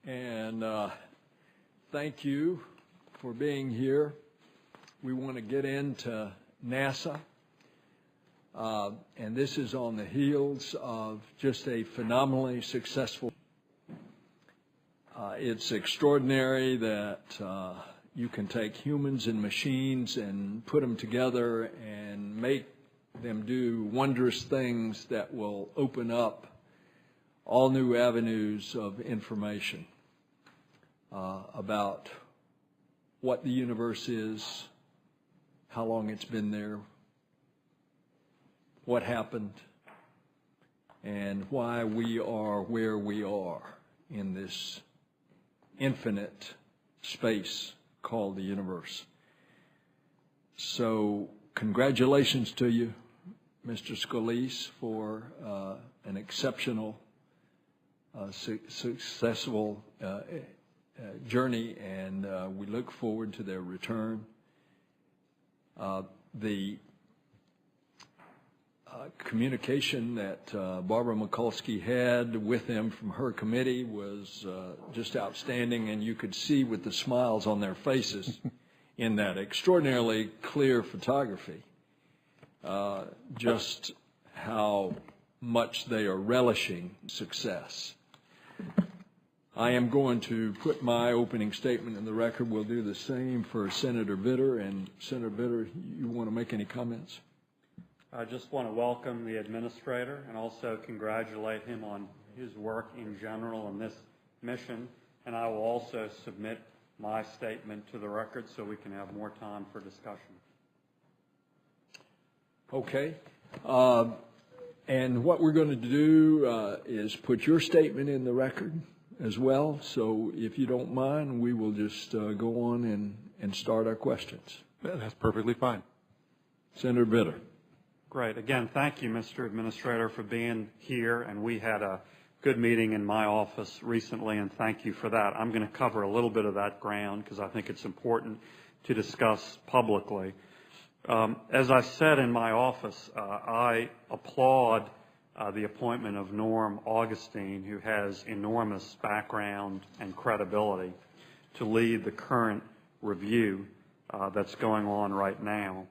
And thank you for being here. We want to get into NASA, and this is on the heels of just a phenomenally successful. It's extraordinary that you can take humans and machines and put them together and make them do wondrous things that will open up all new avenues of information about what the universe is, how long it's been there, what happened, and why we are where we are in this infinite space called the universe. So congratulations to you, Mr. Scolese, for an exceptional, successful journey, and we look forward to their return. The communication that Barbara Mikulski had with them from her committee was just outstanding, and you could see with the smiles on their faces in that extraordinarily clear photography just how much they are relishing success. I am going to put my opening statement in the record. We'll do the same for Senator Vitter. And Senator Vitter, you want to make any comments? I just want to welcome the administrator and also congratulate him on his work in general on this mission. And I will also submit my statement to the record so we can have more time for discussion. Okay. And what we're going to do is put your statement in the record as well. So if you don't mind, we will just go on and start our questions. That's perfectly fine. Senator Vitter. Great. Again, thank you, Mr. Administrator, for being here. And we had a good meeting in my office recently, and thank you for that. I'm going to cover a little bit of that ground because I think it's important to discuss publicly. As I said in my office, I applaud the appointment of Norm Augustine, who has enormous background and credibility, to lead the current review that's going on right now.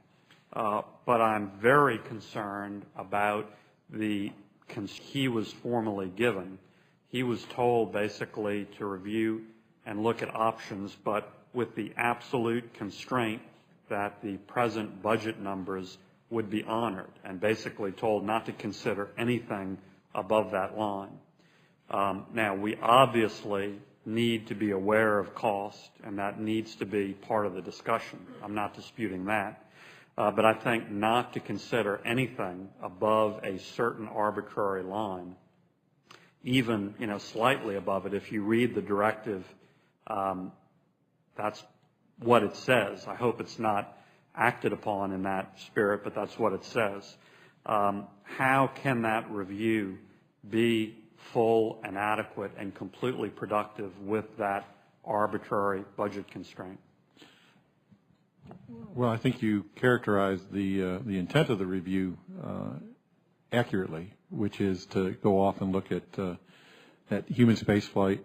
But I'm very concerned about the he was formally given. He was told basically to review and look at options, but with the absolute constraint that the present budget numbers would be honored, and basically told not to consider anything above that line. Now, we obviously need to be aware of cost, and that needs to be part of the discussion. I'm not disputing that. But I think not to consider anything above a certain arbitrary line, even slightly above it. If you read the directive, that's what it says. I hope it's not acted upon in that spirit, but that's what it says. How can that review be full and adequate and completely productive with that arbitrary budget constraint? Well, I think you characterized the intent of the review accurately, which is to go off and look at human spaceflight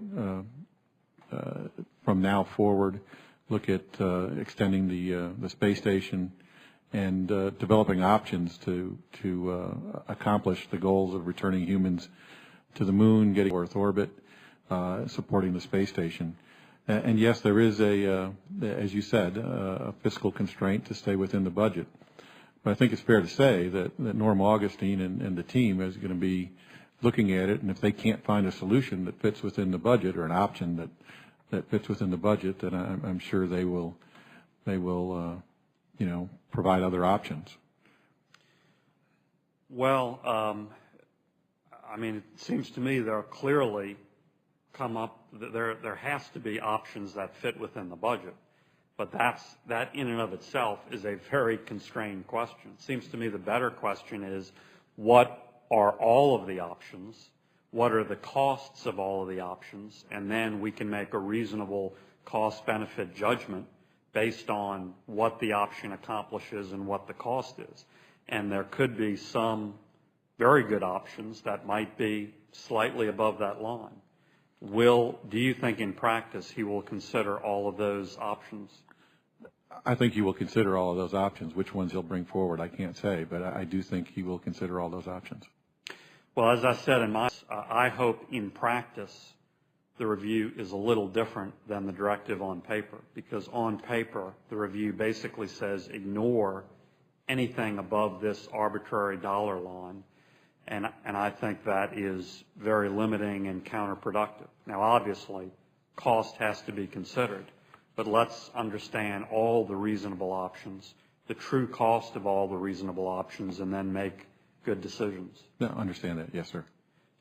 from now forward, look at extending the space station, and developing options to accomplish the goals of returning humans to the moon, getting Earth orbit, supporting the space station. And yes, there is as you said, a fiscal constraint to stay within the budget. But I think it's fair to say that Norm Augustine and the team is going to be looking at it, and if they can't find a solution that fits within the budget or an option that fits within the budget, then I'm sure they will provide other options. Well, I mean, it seems to me there are clearly there has to be options that fit within the budget, but that in and of itself is a very constrained question. It seems to me the better question is, what are all of the options? What are the costs of all of the options? And then we can make a reasonable cost-benefit judgment based on what the option accomplishes and what the cost is. And there could be some very good options that might be slightly above that line. do you think in practice he will consider all of those options? I think he will consider all of those options. Which ones he'll bring forward, I can't say, but I do think he will consider all those options. Well, as I said I hope in practice the review is a little different than the directive on paper, because on paper the review basically says ignore anything above this arbitrary dollar line, and I think that is very limiting and counterproductive. Now, obviously, cost has to be considered, but let's understand all the reasonable options, the true cost of all the reasonable options, and then make good decisions. No, understand that, yes, sir.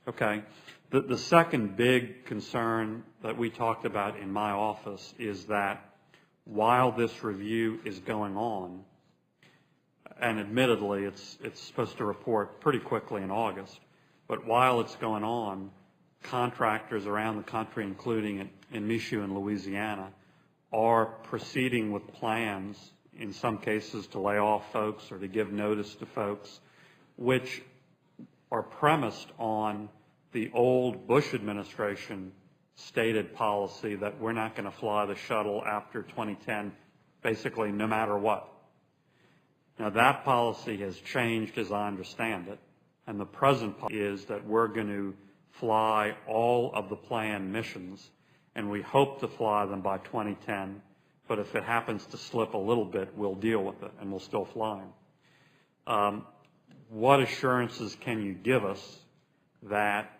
Okay. The second big concern that we talked about in my office is that while this review is going on, and admittedly it's supposed to report pretty quickly in August, but while it's going on, contractors around the country, including in Michoud in Louisiana, are proceeding with plans, in some cases to lay off folks or to give notice to folks, which are premised on the old Bush administration stated policy that we're not going to fly the shuttle after 2010, basically no matter what. Now, that policy has changed as I understand it, and the present policy is that we're going to fly all of the planned missions, and we hope to fly them by 2010, but if it happens to slip a little bit, we'll deal with it, and we'll still fly them. What assurances can you give us that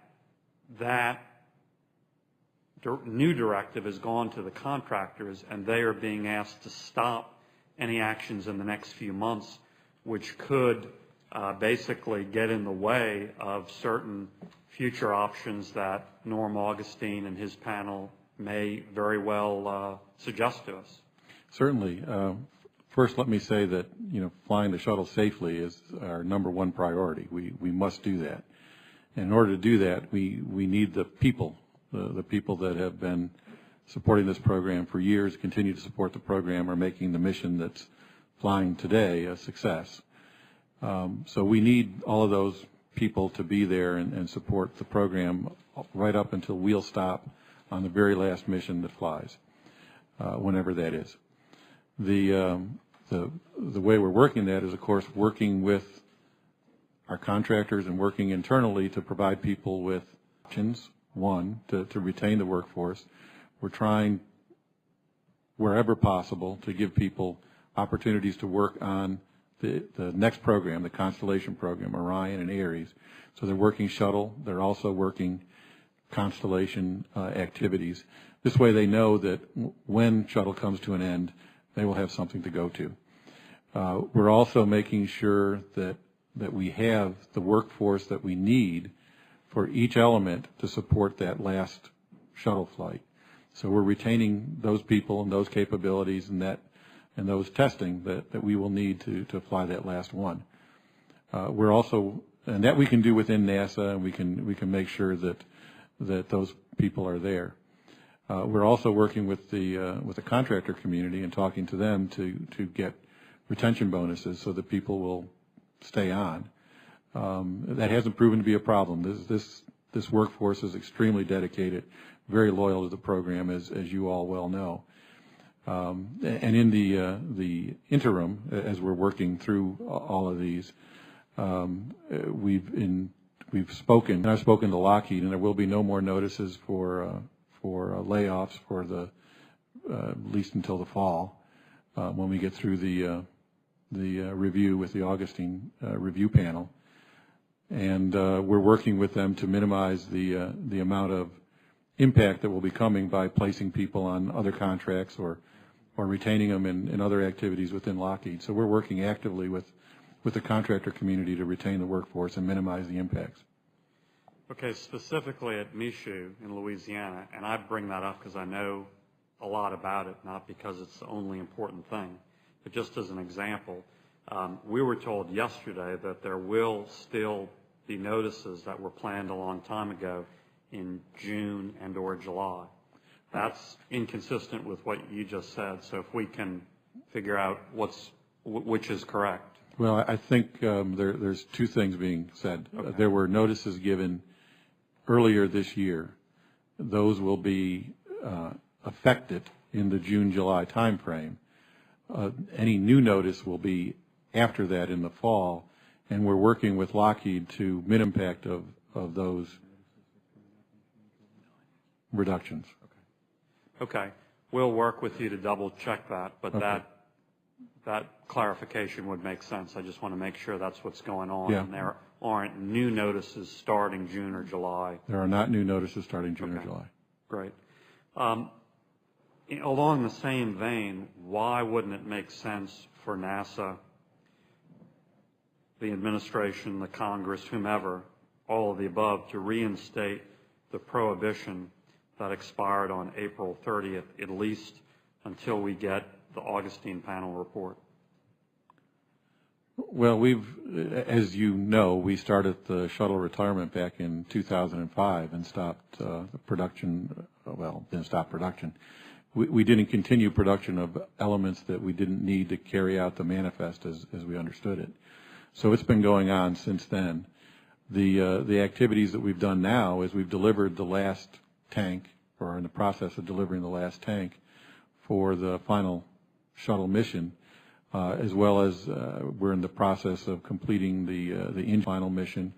new directive has gone to the contractors and they are being asked to stop any actions in the next few months which could basically get in the way of certain future options that Norm Augustine and his panel may very well suggest to us? Certainly. First, let me say that flying the shuttle safely is our number one priority. We must do that. And in order to do that, we need the people, the people that have been supporting this program for years, continue to support the program, are making the mission that's flying today a success. So we need all of those people to be there and support the program right up until we'll stop on the very last mission that flies, whenever that is. The way we're working that is, of course, working with our contractors and working internally to provide people with options. One, to retain the workforce. We're trying, wherever possible, to give people opportunities to work on the next program, the Constellation program, Orion and Ares. So they're working shuttle. They're also working Constellation activities. This way they know that when shuttle comes to an end, they will have something to go to. We're also making sure that we have the workforce that we need for each element to support that last shuttle flight. So we're retaining those people and those capabilities and those testing that we will need to fly that last one. We're also, and that we can do within NASA, and we can make sure that those people are there. We're also working with the contractor community and talking to them to get retention bonuses so that people will stay on. That hasn't proven to be a problem. This workforce is extremely dedicated, very loyal to the program, as you all well know. And in the interim, as we're working through all of these, I've spoken to Lockheed, and there will be no more notices for layoffs for at least until the fall, when we get through the review with the Augustine review panel. And we're working with them to minimize the amount of impact that will be coming by placing people on other contracts or retaining them in other activities within Lockheed. So we're working actively with the contractor community to retain the workforce and minimize the impacts. Okay, specifically at Michoud in Louisiana, and I bring that up because I know a lot about it, not because it's the only important thing, but just as an example. We were told yesterday that there will still be notices that were planned a long time ago in June and or July. That's inconsistent with what you just said. So if we can figure out which is correct. Well, I think there's two things being said. Okay. There were notices given earlier this year those will be affected in the June-July timeframe. Any new notice will be after that in the fall, and we're working with Lockheed to minimum impact of those reductions. Okay. We'll work with you to double check that, but Okay. that clarification would make sense. I just want to make sure that's what's going on. Yeah. And there aren't new notices starting June or July. There are not new notices starting June or July. Great. Along the same vein, why wouldn't it make sense for NASA, the administration, the Congress, whomever, all of the above, to reinstate the prohibition that expired on April 30th, at least until we get the Augustine panel report? Well, as you know, we started the shuttle retirement back in 2005 and stopped production. Well, didn't stop production. We didn't continue production of elements that we didn't need to carry out the manifest as we understood it. So it's been going on since then. The activities that we've done now is we've delivered the last tank, or are in the process of delivering the last tank for the final shuttle mission, as well as we're in the process of completing the final mission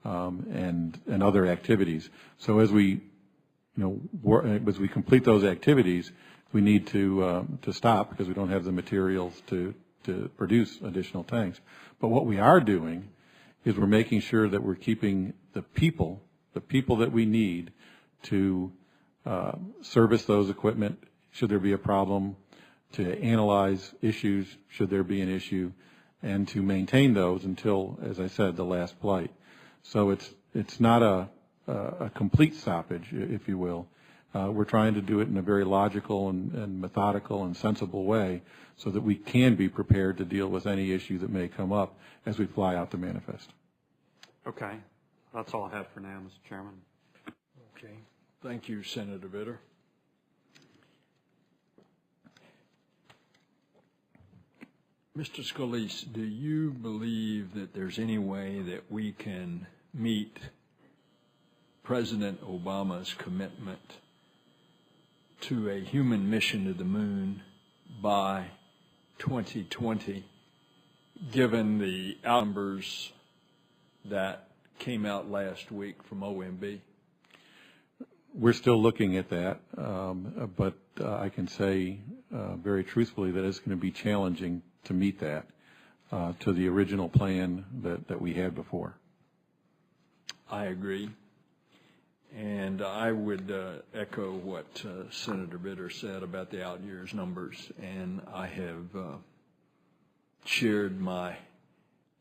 and other activities. So as we as we complete those activities, we need to stop because we don't have the materials to produce additional tanks. But what we are doing is we're making sure that we're keeping the people that we need to service those equipment should there be a problem, to analyze issues should there be an issue, and to maintain those until, as I said, the last flight. So it's not a complete stoppage, if you will. We're trying to do it in a very logical and methodical and sensible way so that we can be prepared to deal with any issue that may come up as we fly out the manifest. Okay. That's all I have for now, Mr. Chairman. Okay. Thank you, Senator Vitter. Mr. Scolese, do you believe that there's any way that we can meet President Obama's commitment to a human mission to the moon by 2020, given the numbers that came out last week from OMB? We're still looking at that, but I can say very truthfully that it's going to be challenging to meet that to the original plan that we had before. I agree. And I would echo what Senator Vitter said about the out years numbers, and I have shared my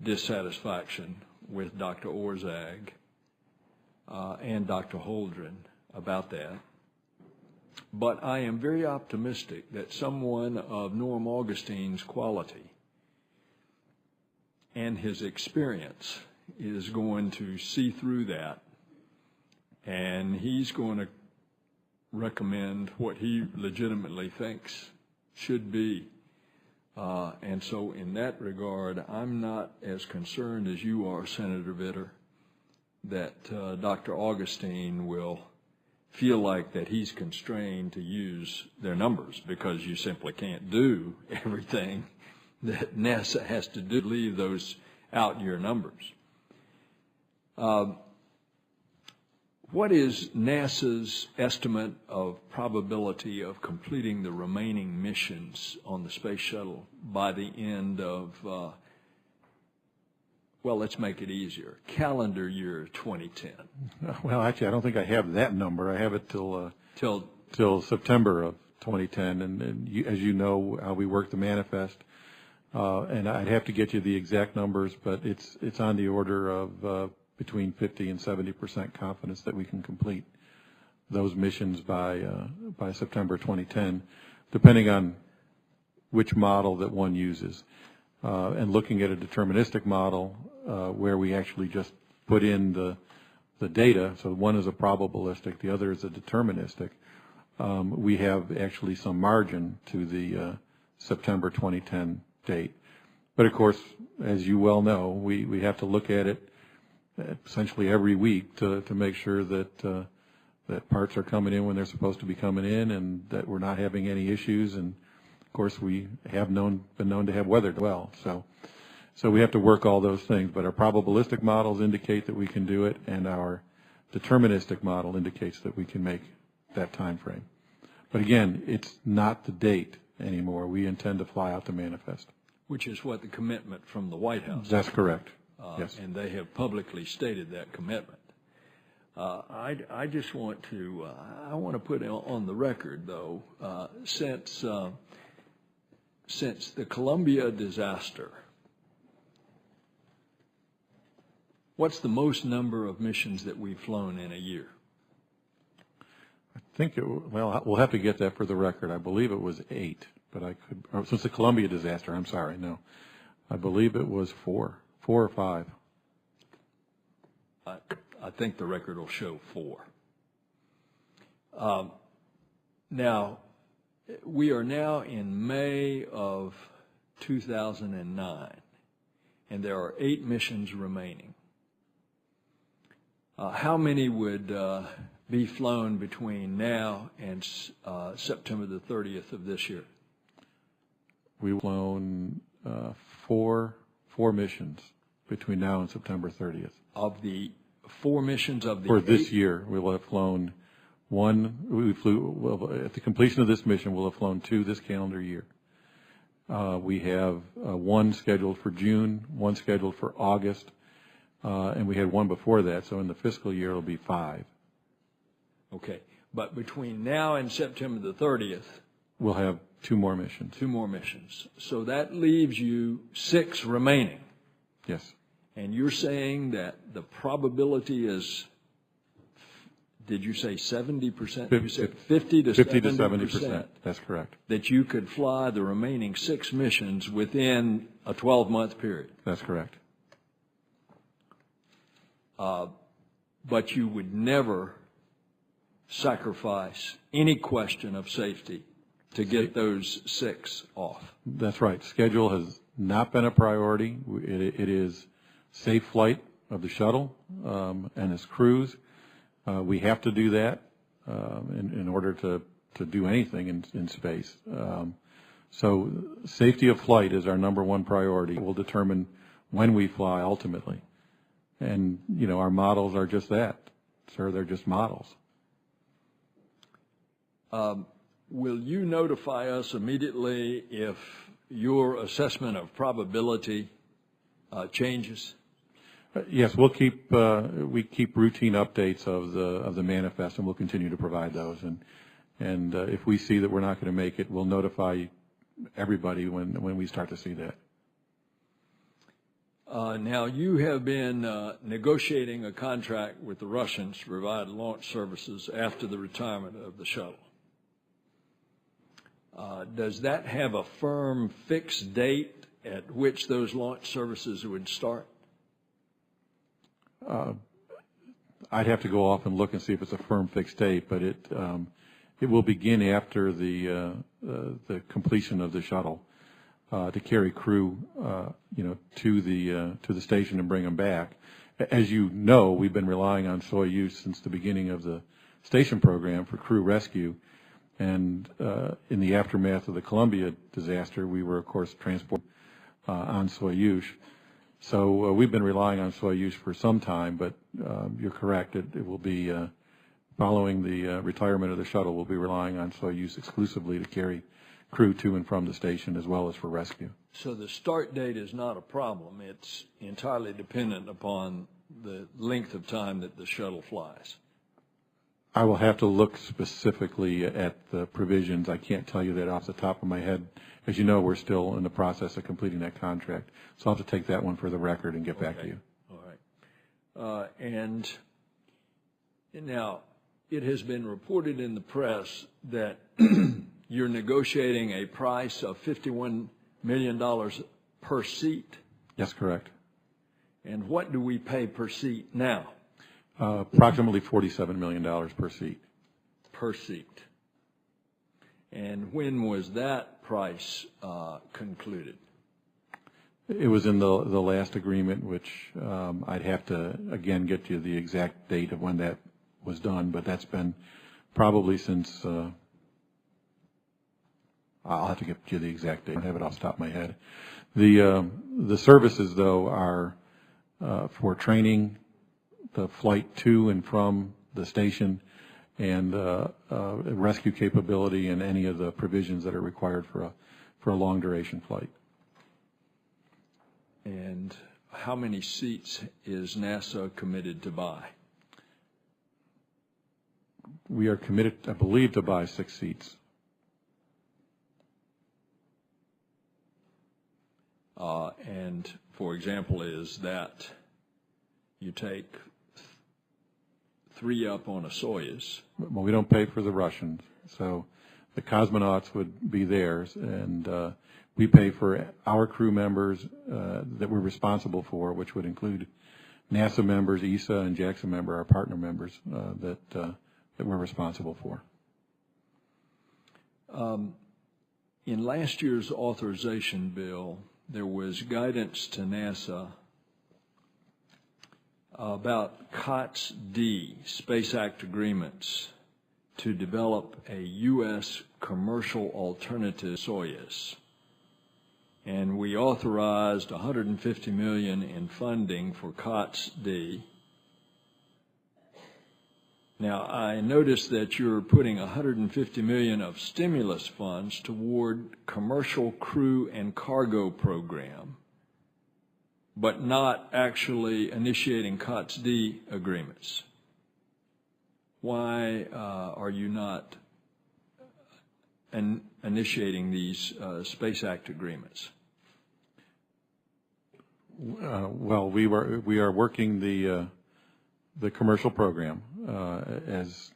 dissatisfaction with Dr. Orzag and Dr. Holdren about that. But I am very optimistic that someone of Norm Augustine's quality and his experience is going to see through that, and he's going to recommend what he legitimately thinks should be. And so in that regard, I'm not as concerned as you are, Senator Vitter, that Dr. Augustine will feel like that he's constrained to use their numbers, because you simply can't do everything that NASA has to do to leave those out-year numbers. What is NASA's estimate of probability of completing the remaining missions on the space shuttle by the end of, well, let's make it easier, calendar year 2010? Well, actually, I don't think I have that number. I have it till September of 2010, and as you know, how we work the manifest. And I'd have to get you the exact numbers, but it's on the order of between 50 and 70% confidence that we can complete those missions by September 2010, depending on which model that one uses. And looking at a deterministic model where we actually just put in the data, so one is a probabilistic, the other is a deterministic, we have actually some margin to the September 2010 date. But of course, as you well know, we have to look at it essentially every week to make sure that that parts are coming in when they're supposed to be coming in, and that we're not having any issues. And of course, we have been known to have weather well. So we have to work all those things. But our probabilistic models indicate that we can do it, and our deterministic model indicates that we can make that time frame. But again, it's not the date anymore. We intend to fly out the manifest. Which is what the commitment from the White House. That's correct. Yes. And they have publicly stated that commitment. I just want to I want to put on the record, though, since the Columbia disaster, what's the most number of missions that we've flown in a year? I think well, we'll have to get that for the record. I believe it was 8, but I could, since the Columbia disaster, I'm sorry, no. I believe it was 4 or 5. I think the record will show 4. Now, we are now in May of 2009, and there are 8 missions remaining. How many would be flown between now and September the 30th of this year? We've flown 4 missions between now and September 30th. Of the 4 missions of the For 8? this year, we will have flown 1. At the completion of this mission, we'll have flown 2 this calendar year. We have 1 scheduled for June, 1 scheduled for August, and we had 1 before that. So in the fiscal year, it'll be 5. Okay, but between now and September the 30th, we'll have 2 more missions. 2 more missions. So that leaves you 6 remaining. Yes. And you're saying that the probability is, did you say 70%? You said 50 to 70%. That's correct. That you could fly the remaining 6 missions within a 12-month period. That's correct. But you would never sacrifice any question of safety to get those 6 off. That's right. Schedule has not been a priority. It is safe flight of the shuttle and its crews. We have to do that in order to do anything in space. So safety of flight is our number 1 priority. It will determine when we fly ultimately. And, you know, our models are just that. Sir, they're just models. Will you notify us immediately if your assessment of probability changes? Yes, we keep routine updates of the manifest, and we'll continue to provide those. And if we see that we're not going to make it, we'll notify everybody when we start to see that. Now, you have been negotiating a contract with the Russians to provide launch services after the retirement of the shuttle. Does that have a firm fixed date at which those launch services would start? I'd have to go off and look and see if it's a firm fixed date, but it will begin after the completion of the shuttle to carry crew, to the station and bring them back. As you know, we've been relying on Soyuz since the beginning of the station program for crew rescue. And in the aftermath of the Columbia disaster, we were, of course, transported on Soyuz. So we've been relying on Soyuz for some time, but you're correct. It will be, following the retirement of the shuttle, we'll be relying on Soyuz exclusively to carry crew to and from the station as well as for rescue. So the start date is not a problem. It's entirely dependent upon the length of time that the shuttle flies. I will have to look specifically at the provisions. I can't tell you that off the top of my head. As you know, we're still in the process of completing that contract. So I'll have to take that one for the record and get back to you. All right. And now, it has been reported in the press that you're negotiating a price of $51 million per seat. Yes, correct. And what do we pay per seat now? Approximately $47 million per seat. Per seat. And when was that price concluded? It was in the last agreement, which I'd have to, again, get you the exact date of when that was done, but that's been probably since, I'll have to get you the exact date. I don't have it off the top of my head. The services, though, are for training, the flight to and from the station, and rescue capability, and any of the provisions that are required for a long duration flight. And how many seats is NASA committed to buy? We are committed, I believe, to buy 6 seats. And for example, is that you take 3 up on a Soyuz? Well, we don't pay for the Russians, so the cosmonauts would be theirs, and we pay for our crew members that we're responsible for, which would include NASA members, ESA, and JAXA member, our partner members that we're responsible for. In last year's authorization bill, there was guidance to NASA about COTS-D, Space Act agreements, to develop a U.S. commercial alternative to Soyuz. And we authorized $150 million in funding for COTS-D. Now, I noticed that you're putting $150 million of stimulus funds toward commercial crew and cargo program, but not actually initiating COTS-D agreements. Why are you not initiating these Space Act agreements? Well, we are working the commercial program as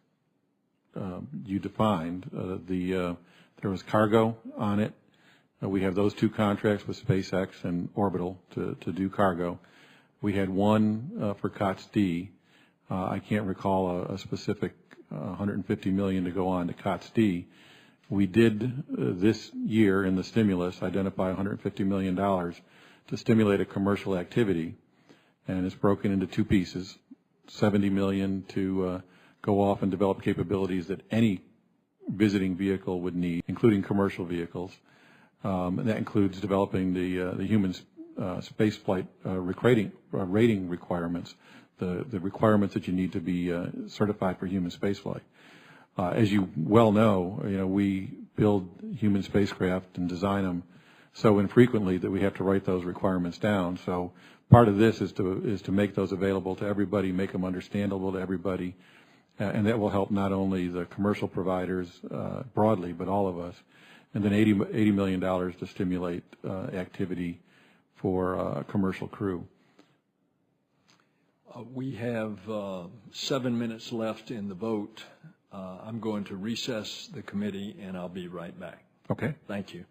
you defined. There was cargo on it. We have those 2 contracts with SpaceX and Orbital to do cargo. We had one for COTS-D. I can't recall a specific $150 million to go on to COTS-D. We did this year in the stimulus identify $150 million to stimulate a commercial activity, and it's broken into 2 pieces. $70 million to go off and develop capabilities that any visiting vehicle would need, including commercial vehicles. And that includes developing the human spaceflight rating requirements, the requirements that you need to be certified for human spaceflight. As you well know, we build human spacecraft and design them so infrequently that we have to write those requirements down. So part of this is to make those available to everybody, make them understandable to everybody, and that will help not only the commercial providers broadly, but all of us. And then $80 million to stimulate activity for a commercial crew. We have 7 minutes left in the vote. I'm going to recess the committee, and I'll be right back. Okay. Thank you.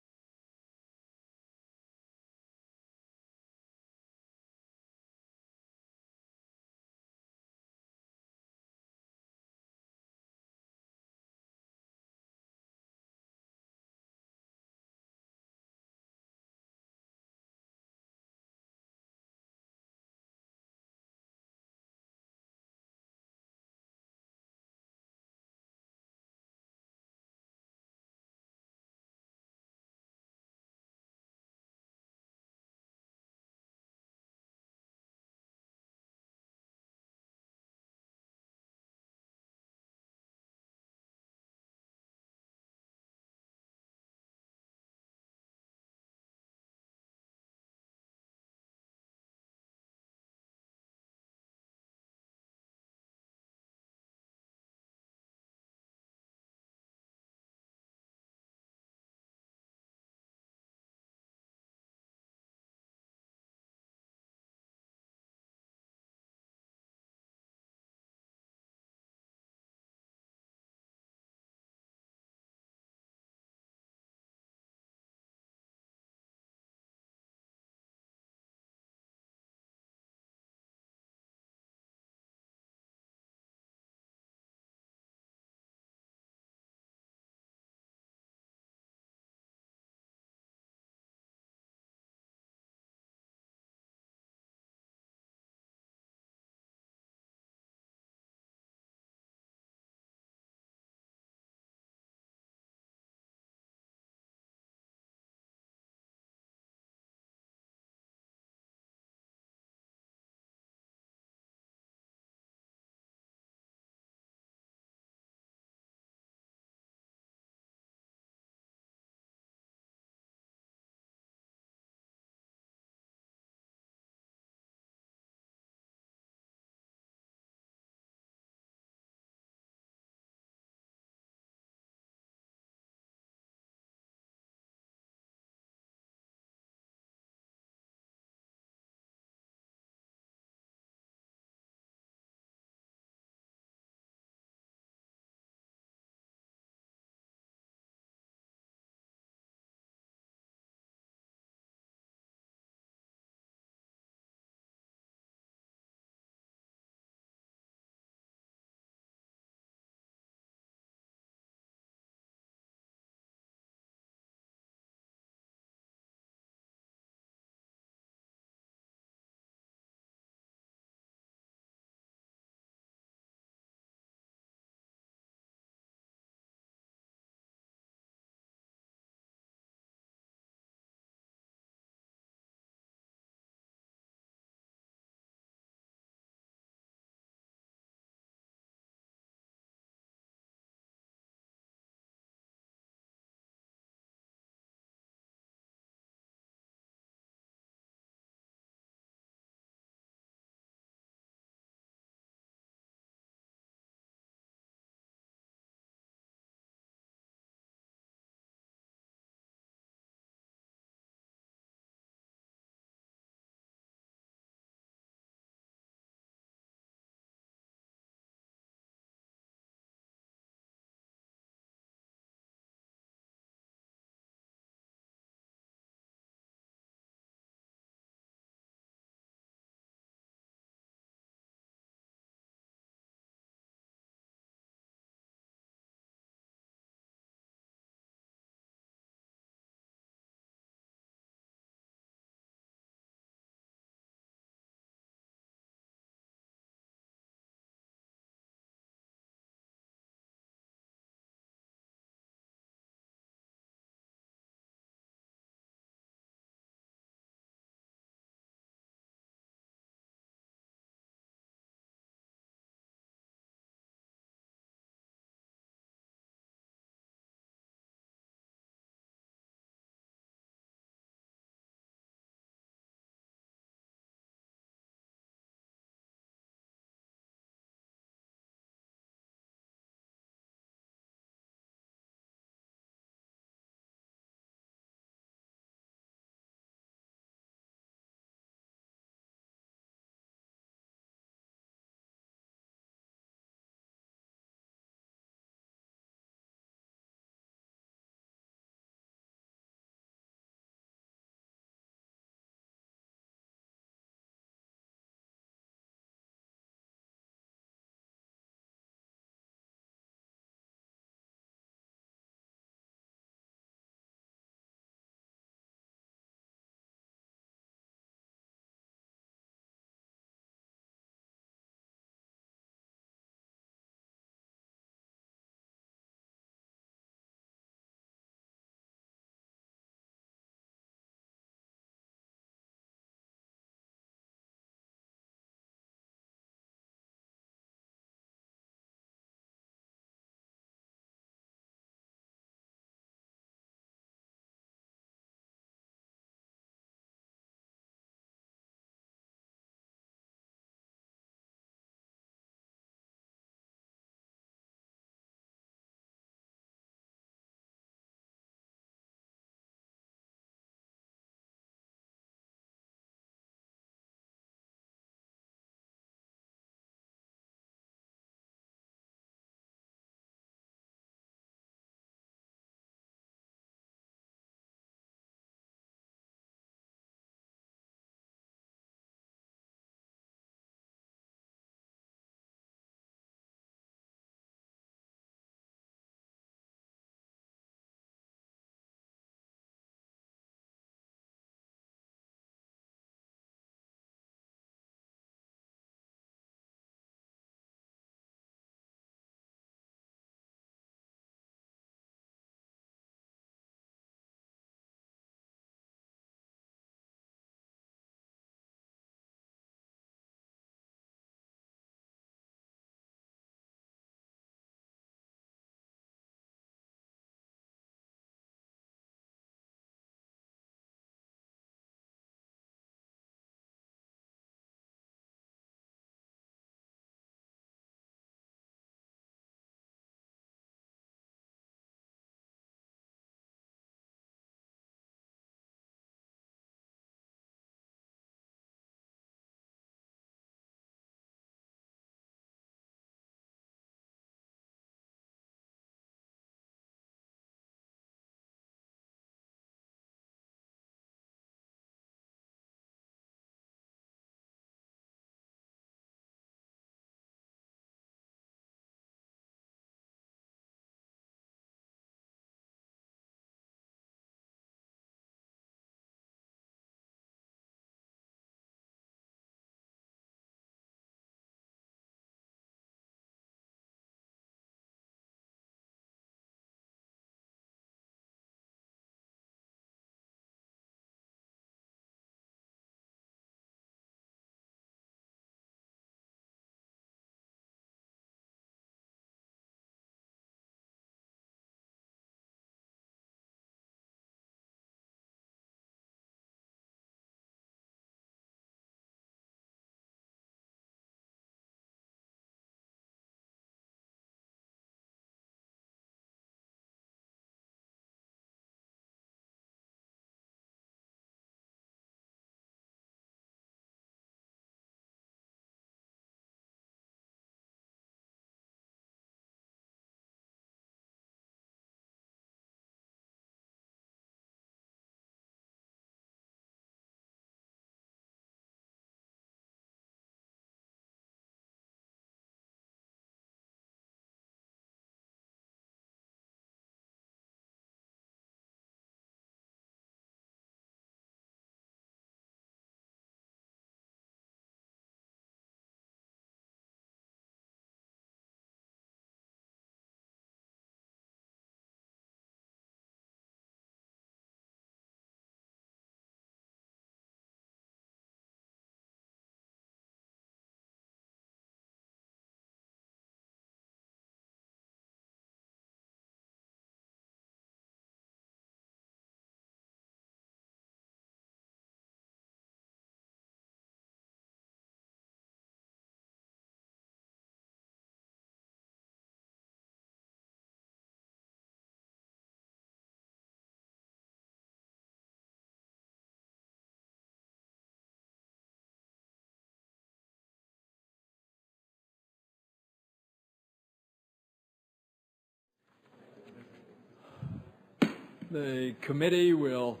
The committee will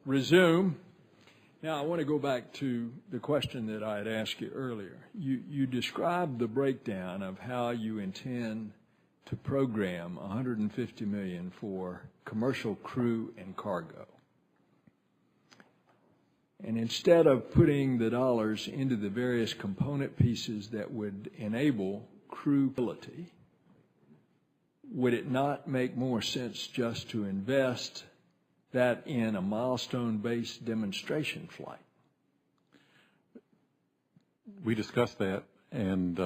resume. Now, I want to go back to the question that I had asked you earlier. You described the breakdown of how you intend to program $150 million for commercial crew and cargo. And instead of putting the dollars into the various component pieces that would enable crew ability, would it not make more sense just to invest that in a milestone-based demonstration flight? We discussed that, and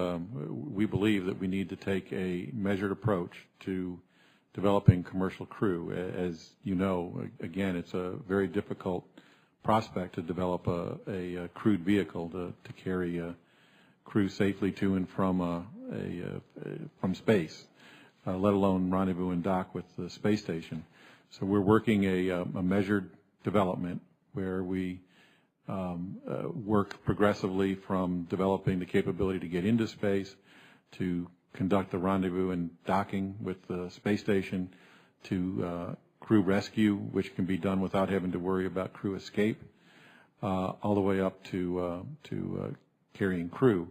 we believe that we need to take a measured approach to developing commercial crew. As you know, again, it's a very difficult prospect to develop a crewed vehicle to carry a crew safely to and from from space, let alone rendezvous and dock with the space station. So we're working a measured development where we work progressively from developing the capability to get into space, to conduct the rendezvous and docking with the space station, to crew rescue, which can be done without having to worry about crew escape, all the way up to carrying crew.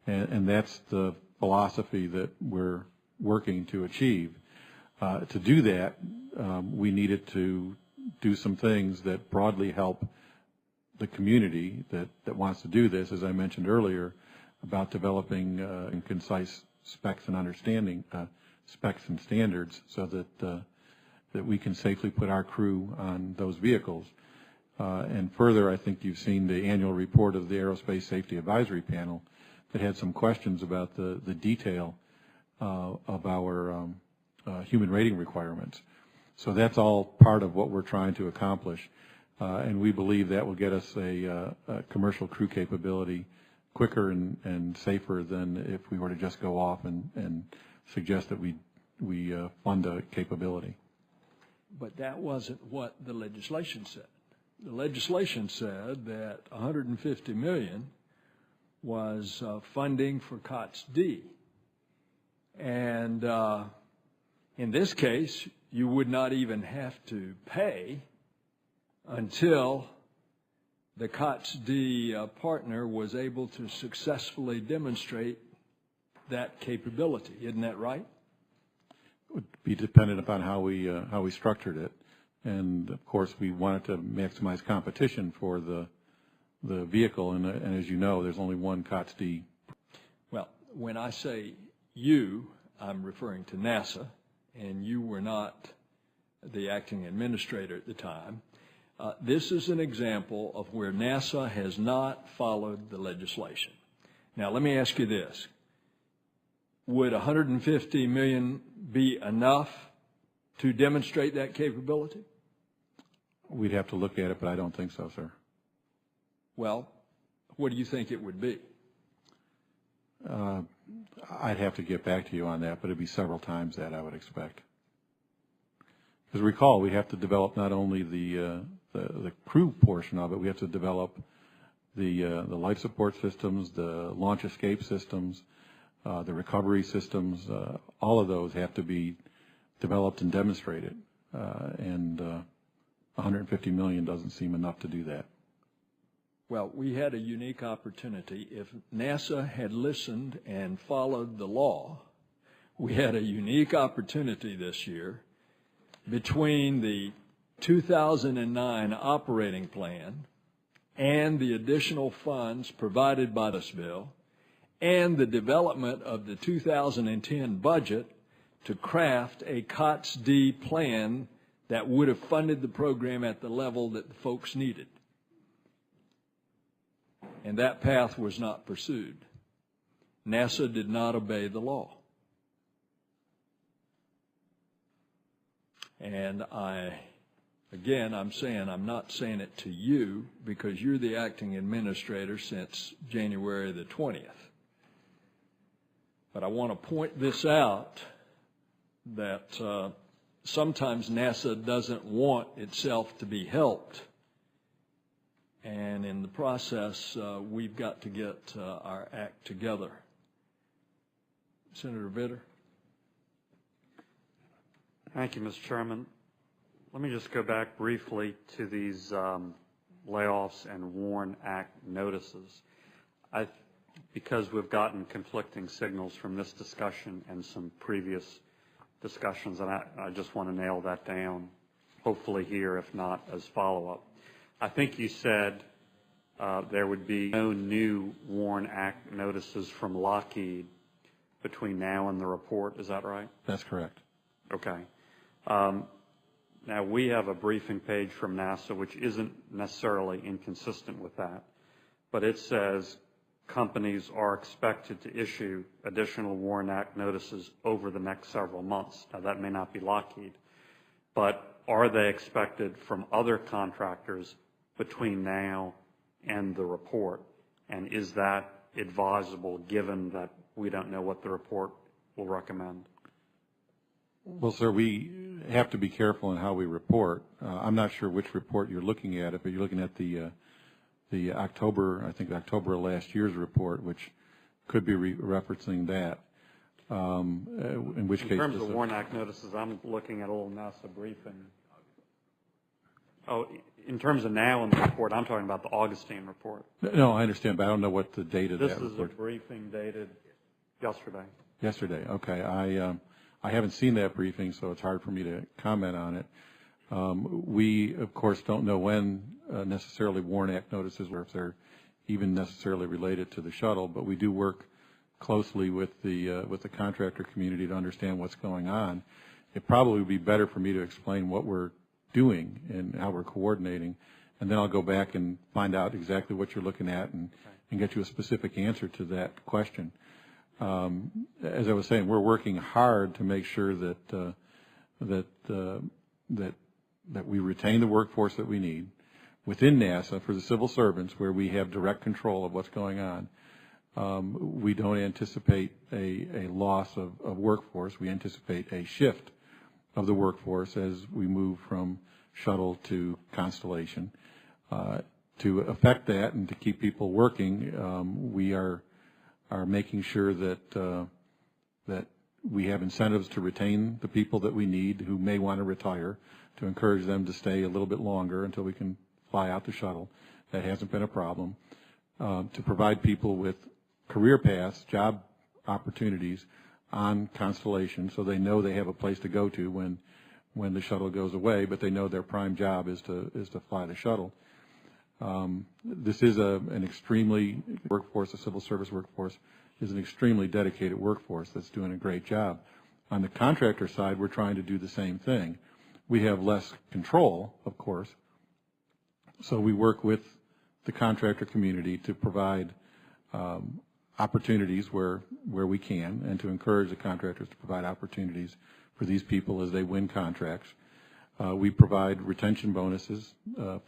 And that's the philosophy that we're working to achieve. To do that, we needed to do some things that broadly help the community that wants to do this, as I mentioned earlier, about developing concise specs and understanding specs and standards so that we can safely put our crew on those vehicles. And further, I think you've seen the annual report of the Aerospace Safety Advisory Panel that had some questions about the detail of our human rating requirements. So that's all part of what we're trying to accomplish. And we believe that will get us a commercial crew capability quicker and safer than if we were to just go off and suggest that we fund a capability. But that wasn't what the legislation said. The legislation said that $150 million was funding for COTS D. And in this case, you would not even have to pay until the COTS D partner was able to successfully demonstrate that capability. Isn't that right? It would be dependent upon how we structured it. And of course, we wanted to maximize competition for the vehicle. And as you know, there's only one COTS D. Well, when I say you, I'm referring to NASA, and you were not the acting administrator at the time. This is an example of where NASA has not followed the legislation. Now, let me ask you this. Would $150 million be enough to demonstrate that capability? We'd have to look at it, but I don't think so, sir. Well, what do you think it would be? I'd have to get back to you on that, but it'd be several times that, I would expect. Because recall, we have to develop not only the crew portion of it, we have to develop the life support systems, the launch escape systems, the recovery systems. All of those have to be developed and demonstrated. And $150 million doesn't seem enough to do that. Well, we had a unique opportunity. If NASA had listened and followed the law, we had a unique opportunity this year between the 2009 operating plan and the additional funds provided by this bill and the development of the 2010 budget to craft a COTS D plan that would have funded the program at the level that the folks needed. And that path was not pursued. NASA did not obey the law. And I'm saying, I'm not saying it to you because you're the acting administrator since January the 20th. But I want to point this out that sometimes NASA doesn't want itself to be helped. And in the process, we've got to get our act together. Senator Vitter. Thank you, Mr. Chairman. Let me just go back briefly to these layoffs and WARN Act notices. Because we've gotten conflicting signals from this discussion and some previous discussions, and I just want to nail that down, hopefully here, if not as follow-up. I think you said there would be no new WARN Act notices from Lockheed between now and the report. Is that right? That's correct. Okay. Now, we have a briefing page from NASA which isn't necessarily inconsistent with that, but it says companies are expected to issue additional WARN Act notices over the next several months. Now, that may not be Lockheed, but are they expected from other contractors between now and the report? And is that advisable given that we don't know what the report will recommend? Well, sir, we have to be careful in how we report. I'm not sure which report you're looking at. If you're looking at the October, I think October of last year's report, which could be referencing that. In which case, in terms of WARN Act notices, I'm looking at a little NASA briefing. Oh, in terms of now in the report, I'm talking about the Augustine report. No, I understand, but I don't know what the date of that report. This is a briefing dated yesterday. Yesterday, okay. I haven't seen that briefing, so it's hard for me to comment on it. We, of course, don't know when necessarily WARN Act notices, or if they're even necessarily related to the shuttle, but we do work closely with the contractor community to understand what's going on. It probably would be better for me to explain what we're doing and how we're coordinating, and then I'll go back and find out exactly what you're looking at and get you a specific answer to that question. As I was saying, we're working hard to make sure that that we retain the workforce that we need within NASA for the civil servants, where we have direct control of what's going on. We don't anticipate a loss of workforce. We anticipate a shift of the workforce as we move from shuttle to Constellation. To affect that and to keep people working, we are making sure that that we have incentives to retain the people that we need who may want to retire, to encourage them to stay a little bit longer until we can fly out the shuttle. That hasn't been a problem. To provide people with career paths, job opportunities on Constellation, so they know they have a place to go to when the shuttle goes away, but they know their prime job is to fly the shuttle. This is an extremely workforce. The civil service workforce is an extremely dedicated workforce that's doing a great job. On the contractor side, we're trying to do the same thing. We have less control, of course, so we work with the contractor community to provide opportunities where we can, and to encourage the contractors to provide opportunities for these people as they win contracts. We provide retention bonuses,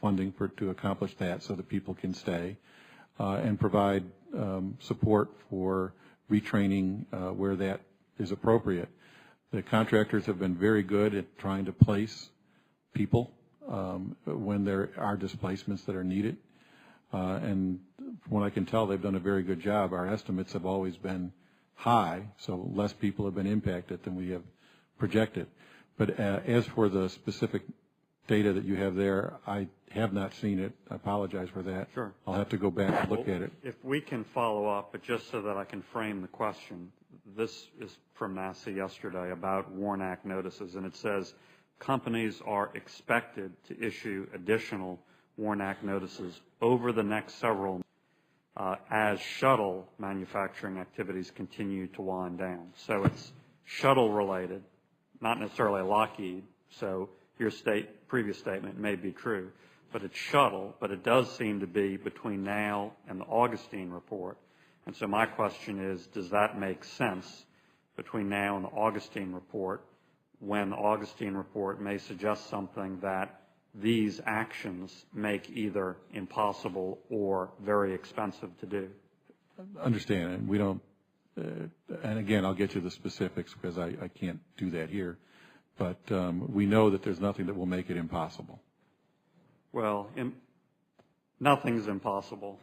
funding to accomplish that so that people can stay, and provide support for retraining where that is appropriate. The contractors have been very good at trying to place people when there are displacements that are needed. And from what I can tell, they've done a very good job. Our estimates have always been high, so less people have been impacted than we have projected. But as for the specific data that you have there, I have not seen it. I apologize for that. Sure. I'll have to go back and look at it. If we can follow up, but just so that I can frame the question, this is from NASA yesterday about WARN Act notices, and it says companies are expected to issue additional WARN Act notices over the next several as shuttle manufacturing activities continue to wind down. So it's shuttle related, not necessarily Lockheed. So your previous statement may be true, but it's shuttle, but it does seem to be between now and the Augustine report. And so my question is, does that make sense between now and the Augustine report, when the Augustine report may suggest something that these actions make either impossible or very expensive to do? Understand, and we don't, and again, I'll get you the specifics because I can't do that here, but we know that there's nothing that will make it impossible. Well, nothing's impossible.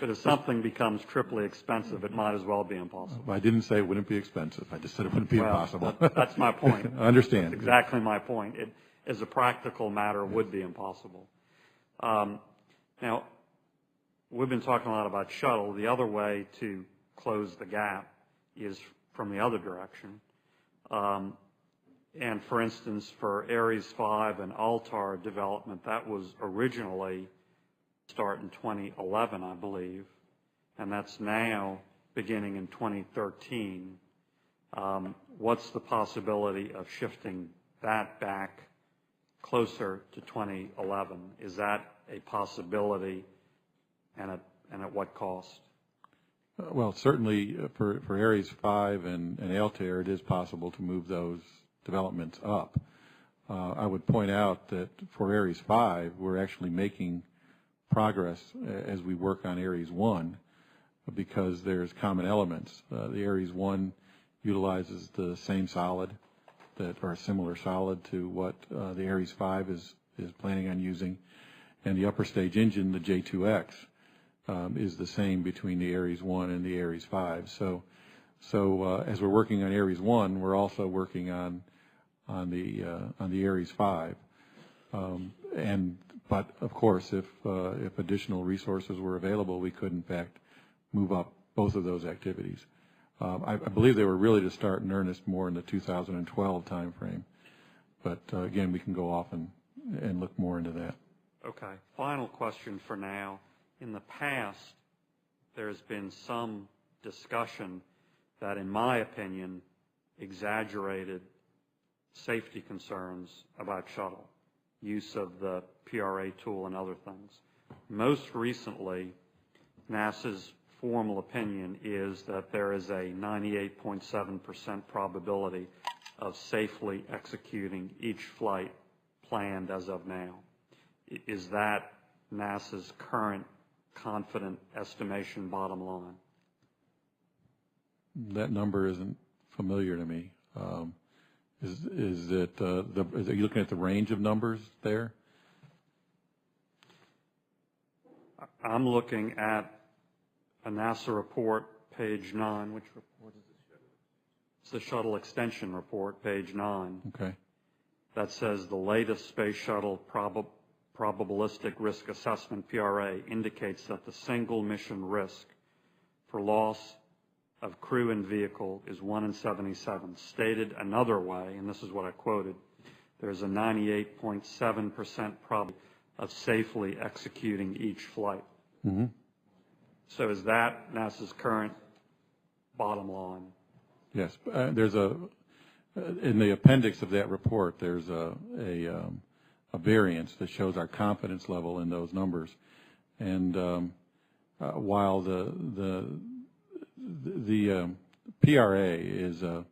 But if something becomes triply expensive, it might as well be impossible. I didn't say it wouldn't be expensive. I just said it wouldn't be impossible. That's my point. I understand. That's exactly my point. as a practical matter, would be impossible. Now, we've been talking a lot about shuttle. The other way to close the gap is from the other direction. And for instance, for Ares 5 and Altar development, that was originally start in 2011, I believe, and that's now beginning in 2013. What's the possibility of shifting that back closer to 2011? Is that a possibility, and at what cost? Well, certainly for Ares 5 and Altair, it is possible to move those developments up. I would point out that for Ares 5, we're actually making progress as we work on Ares 1 because there's common elements. The Ares 1 utilizes the same solid or a similar solid to what the Ares 5 is planning on using, and the upper stage engine, the J2X, is the same between the Ares 1 and the Ares 5. So as we're working on Ares 1, we're also working on the Ares 5. But of course, if additional resources were available, we could in fact move up both of those activities. I believe they were really to start in earnest more in the 2012 timeframe, but again, we can go off and look more into that. Okay. Final question for now. In the past, there's been some discussion that, in my opinion, exaggerated safety concerns about shuttle, use of the PRA tool and other things. Most recently, NASA's formal opinion is that there is a 98.7% probability of safely executing each flight planned as of now. Is that NASA's current confident estimation bottom line? That number isn't familiar to me. Is it? Are you looking at the range of numbers there? I'm looking at a NASA report, page 9. Which report is this? It's the Shuttle Extension Report, page 9. Okay. That says the latest space shuttle probabilistic risk assessment, PRA, indicates that the single mission risk for loss of crew and vehicle is 1 in 77. Stated another way, and this is what I quoted, there's a 98.7% probability of safely executing each flight. Mm-hmm. So is that NASA's current bottom line? Yes. There's in the appendix of that report, there's a variance that shows our confidence level in those numbers. And while the PRA is a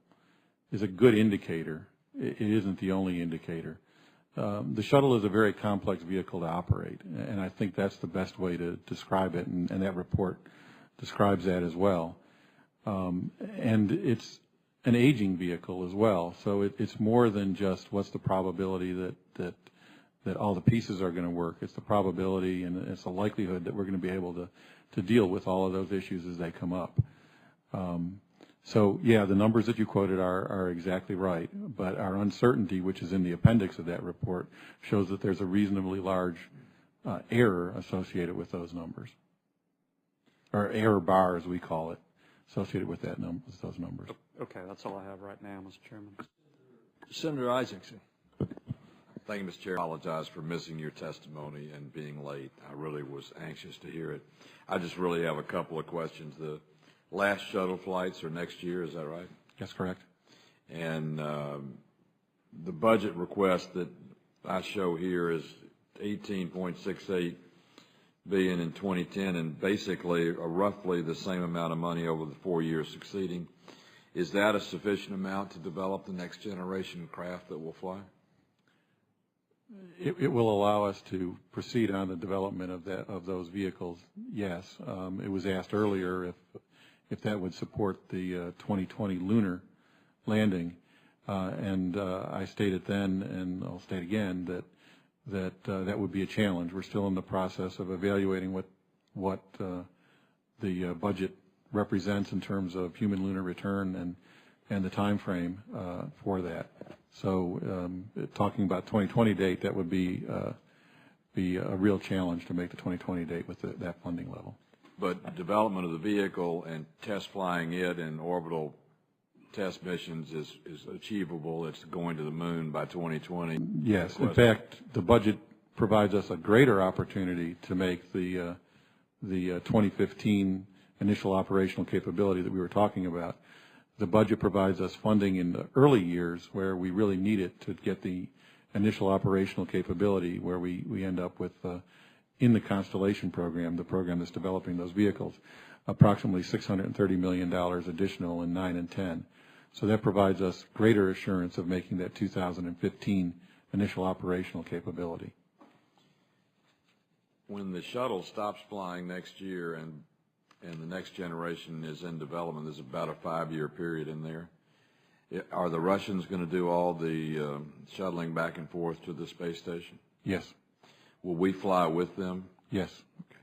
good indicator, it isn't the only indicator. The shuttle is a very complex vehicle to operate, and I think that's the best way to describe it, and that report describes that as well. And it's an aging vehicle as well, so it's more than just what's the probability that all the pieces are going to work. It's the probability and it's the likelihood that we're going to be able to deal with all of those issues as they come up. So yeah, the numbers that you quoted are exactly right, but our uncertainty, which is in the appendix of that report, shows that there's a reasonably large error associated with those numbers, or error bar as we call it, associated with those numbers. Okay, that's all I have right now, Mr. Chairman. Senator Isaacson. Thank you, Mr. Chair. I apologize for missing your testimony and being late. I really was anxious to hear it. I just really have a couple of questions. The last shuttle flights are next year, is that right? That's correct. And the budget request that I show here is $18.68 billion in 2010, and basically roughly the same amount of money over the 4 years succeeding. Is that a sufficient amount to develop the next generation craft that will fly? It will allow us to proceed on the development of those vehicles. Yes, it was asked earlier if that would support the 2020 lunar landing, and I stated then, and I'll state again that would be a challenge. We're still in the process of evaluating what the budget represents in terms of human lunar return and the time frame for that. So talking about 2020 date, that would be a real challenge to make the 2020 date with that funding level. But development of the vehicle and test flying it in orbital test missions is achievable. It's going to the moon by 2020. Yes. In fact, the budget provides us a greater opportunity to make the 2015 initial operational capability that we were talking about. The budget provides us funding in the early years where we really need it to get the initial operational capability, where we end up with, in the Constellation program, the program that's developing those vehicles, approximately $630 million additional in 9 and 10. So that provides us greater assurance of making that 2015 initial operational capability. When the shuttle stops flying next year and the next generation is in development, there's about a 5-year period in there. Are the Russians going to do all the shuttling back and forth to the space station? Yes. Will we fly with them? Yes. Okay.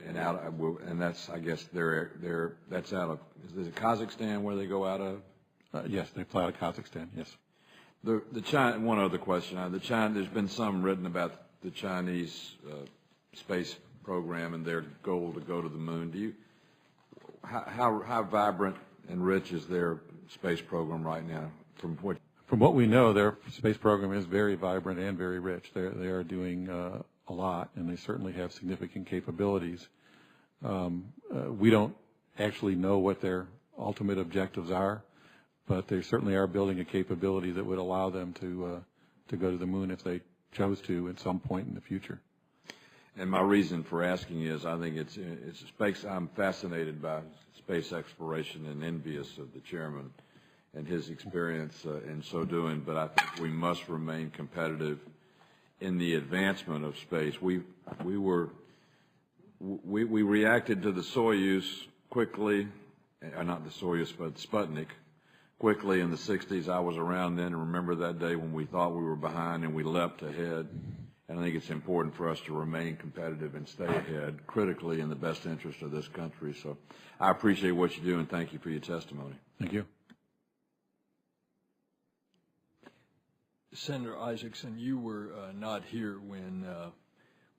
And that's, I guess, that's out of, is it Kazakhstan where they go out of? Yes, they fly out of Kazakhstan. Yes. The China. One other question. There's been some written about the Chinese space program and their goal to go to the moon. How vibrant and rich is their space program right now? From what we know, their space program is very vibrant and very rich. They are doing a lot, and they certainly have significant capabilities. We don't actually know what their ultimate objectives are, but they certainly are building a capability that would allow them to go to the moon if they chose to at some point in the future. And my reason for asking is I think it's space. I'm fascinated by space exploration and envious of the chairman and his experience in so doing. But I think we must remain competitive in the advancement of space. We reacted to the Soyuz quickly, not the Soyuz, but Sputnik quickly in the 60s. I was around then and remember that day when we thought we were behind and we leapt ahead. And I think it's important for us to remain competitive and stay ahead critically in the best interest of this country. So I appreciate what you do and thank you for your testimony. Thank you. Senator Isaacson, you were not here when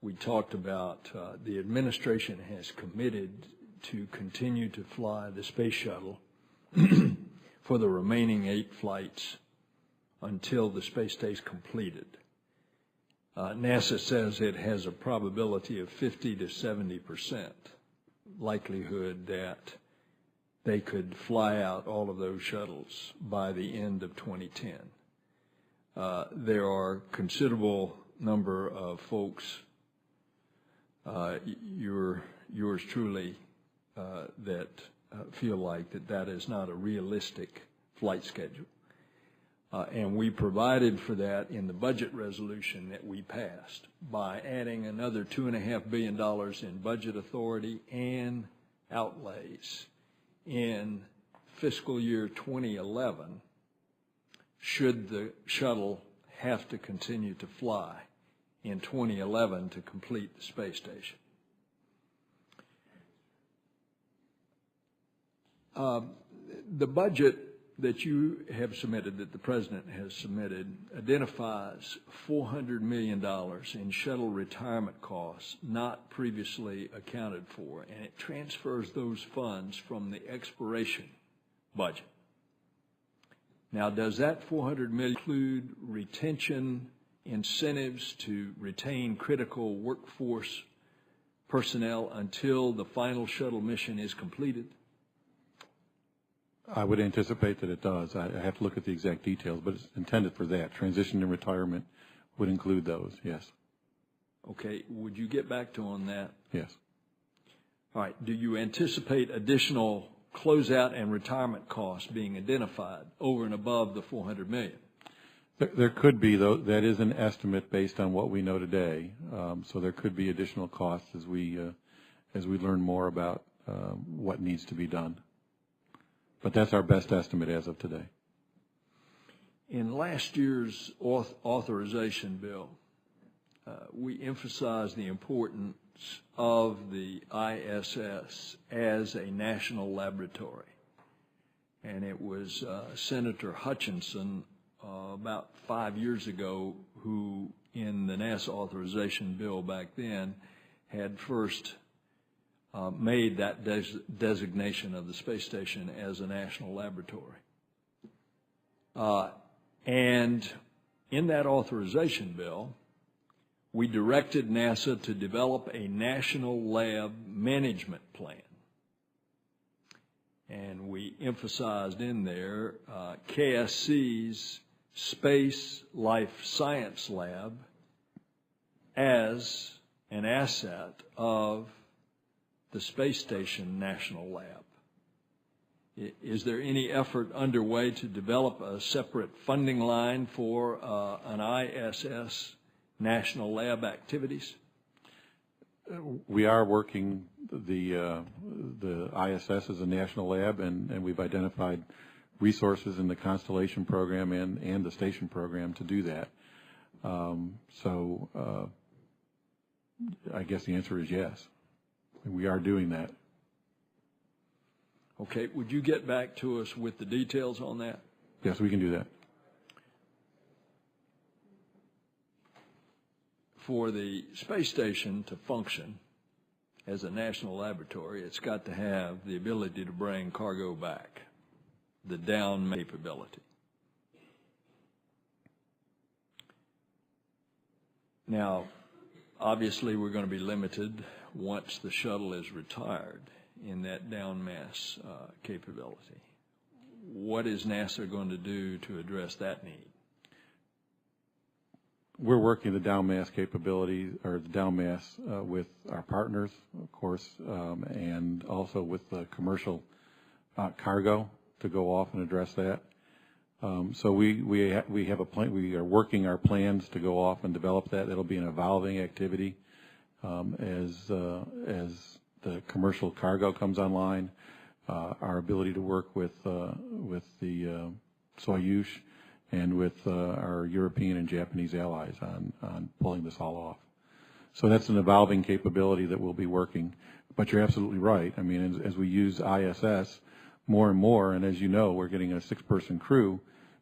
we talked about the administration has committed to continue to fly the space shuttle for the remaining 8 flights until the space stays completed. NASA says it has a probability of 50 to 70% likelihood that they could fly out all of those shuttles by the end of 2010. There are considerable number of folks, yours truly, that feel like that is not a realistic flight schedule. And we provided for that in the budget resolution that we passed by adding another $2.5 billion in budget authority and outlays in fiscal year 2011 should the shuttle have to continue to fly in 2011 to complete the space station. The budget that you have submitted, that the President has submitted, identifies $400 million in shuttle retirement costs not previously accounted for, and it transfers those funds from the exploration budget. Now, does that $400 million include retention incentives to retain critical workforce personnel until the final shuttle mission is completed? I would anticipate that it does. I have to look at the exact details, but it's intended for that. Transition and retirement would include those, yes. Okay. Would you get back to on that? Yes. All right. Do you anticipate additional closeout and retirement costs being identified over and above the $400 million? There could be, though. That is an estimate based on what we know today. So there could be additional costs as we learn more about what needs to be done. But that's our best estimate as of today. In last year's authorization bill, we emphasized the importance of the ISS as a national laboratory. and it was Senator Hutchinson about 5 years ago who, in the NASA authorization bill back then, had first made that designation of the space station as a national laboratory. And in that authorization bill, we directed NASA to develop a national lab management plan. And we emphasized in there KSC's Space Life Science Lab as an asset of the Space Station National Lab. Is there any effort underway to develop a separate funding line for an ISS National Lab activities? We are working the ISS as a national lab, and we've identified resources in the Constellation program and the station program to do that. So I guess the answer is yes. We are doing that. Okay, would you get back to us with the details on that? Yes, we can do that. For the space station to function as a national laboratory, it's got to have the ability to bring cargo back, the down capability. Now, obviously, we're going to be limited once the shuttle is retired in that down mass capability. What is NASA going to do to address that need? We're working the down mass capability, or the down mass, with our partners, of course, and also with the commercial cargo to go off and address that. So we have a plan. We are working our plans to go off and develop that. That'll be an evolving activity as the commercial cargo comes online. Our ability to work with the Soyuz and with our European and Japanese allies on pulling this all off. So that's an evolving capability that we'll be working. But you're absolutely right. I mean, as we use ISS more and more, and as you know, we're getting a 6-person crew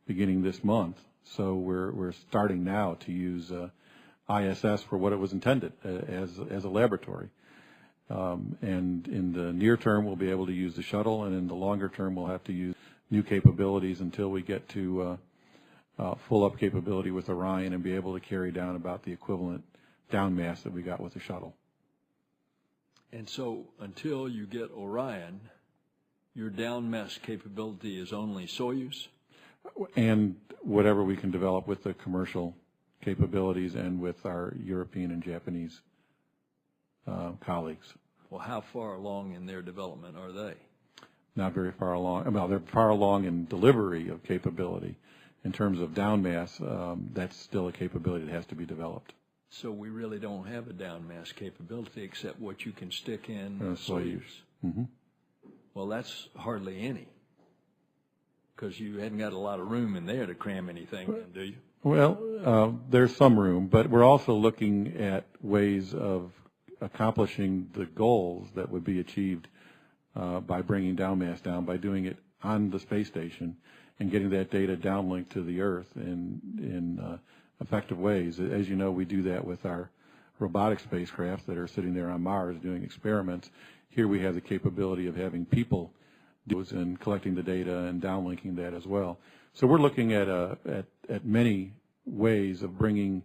beginning this month. So we're starting now to use ISS for what it was intended, as a laboratory. And in the near term, we'll be able to use the shuttle, and in the longer term, we'll have to use new capabilities until we get to full up capability with Orion and be able to carry down about the equivalent down mass that we got with the shuttle. And so until you get Orion, your down mass capability is only Soyuz? And whatever we can develop with the commercial capabilities and with our European and Japanese colleagues. Well, how far along in their development are they? Not very far along. Well, they're far along in delivery of capability. In terms of down mass, that's still a capability that has to be developed. So we really don't have a down mass capability except what you can stick in Soyuz. Mm-hmm. Well, that's hardly any, because you hadn't got a lot of room in there to cram anything in, do you? Well, there's some room, but we're also looking at ways of accomplishing the goals that would be achieved by bringing down mass down, by doing it on the space station and getting that data downlinked to the Earth in effective ways. As you know, we do that with our robotic spacecraft that are sitting there on Mars doing experiments. Here we have the capability of having people do those and collecting the data and downlinking that as well. So we're looking at many ways of bringing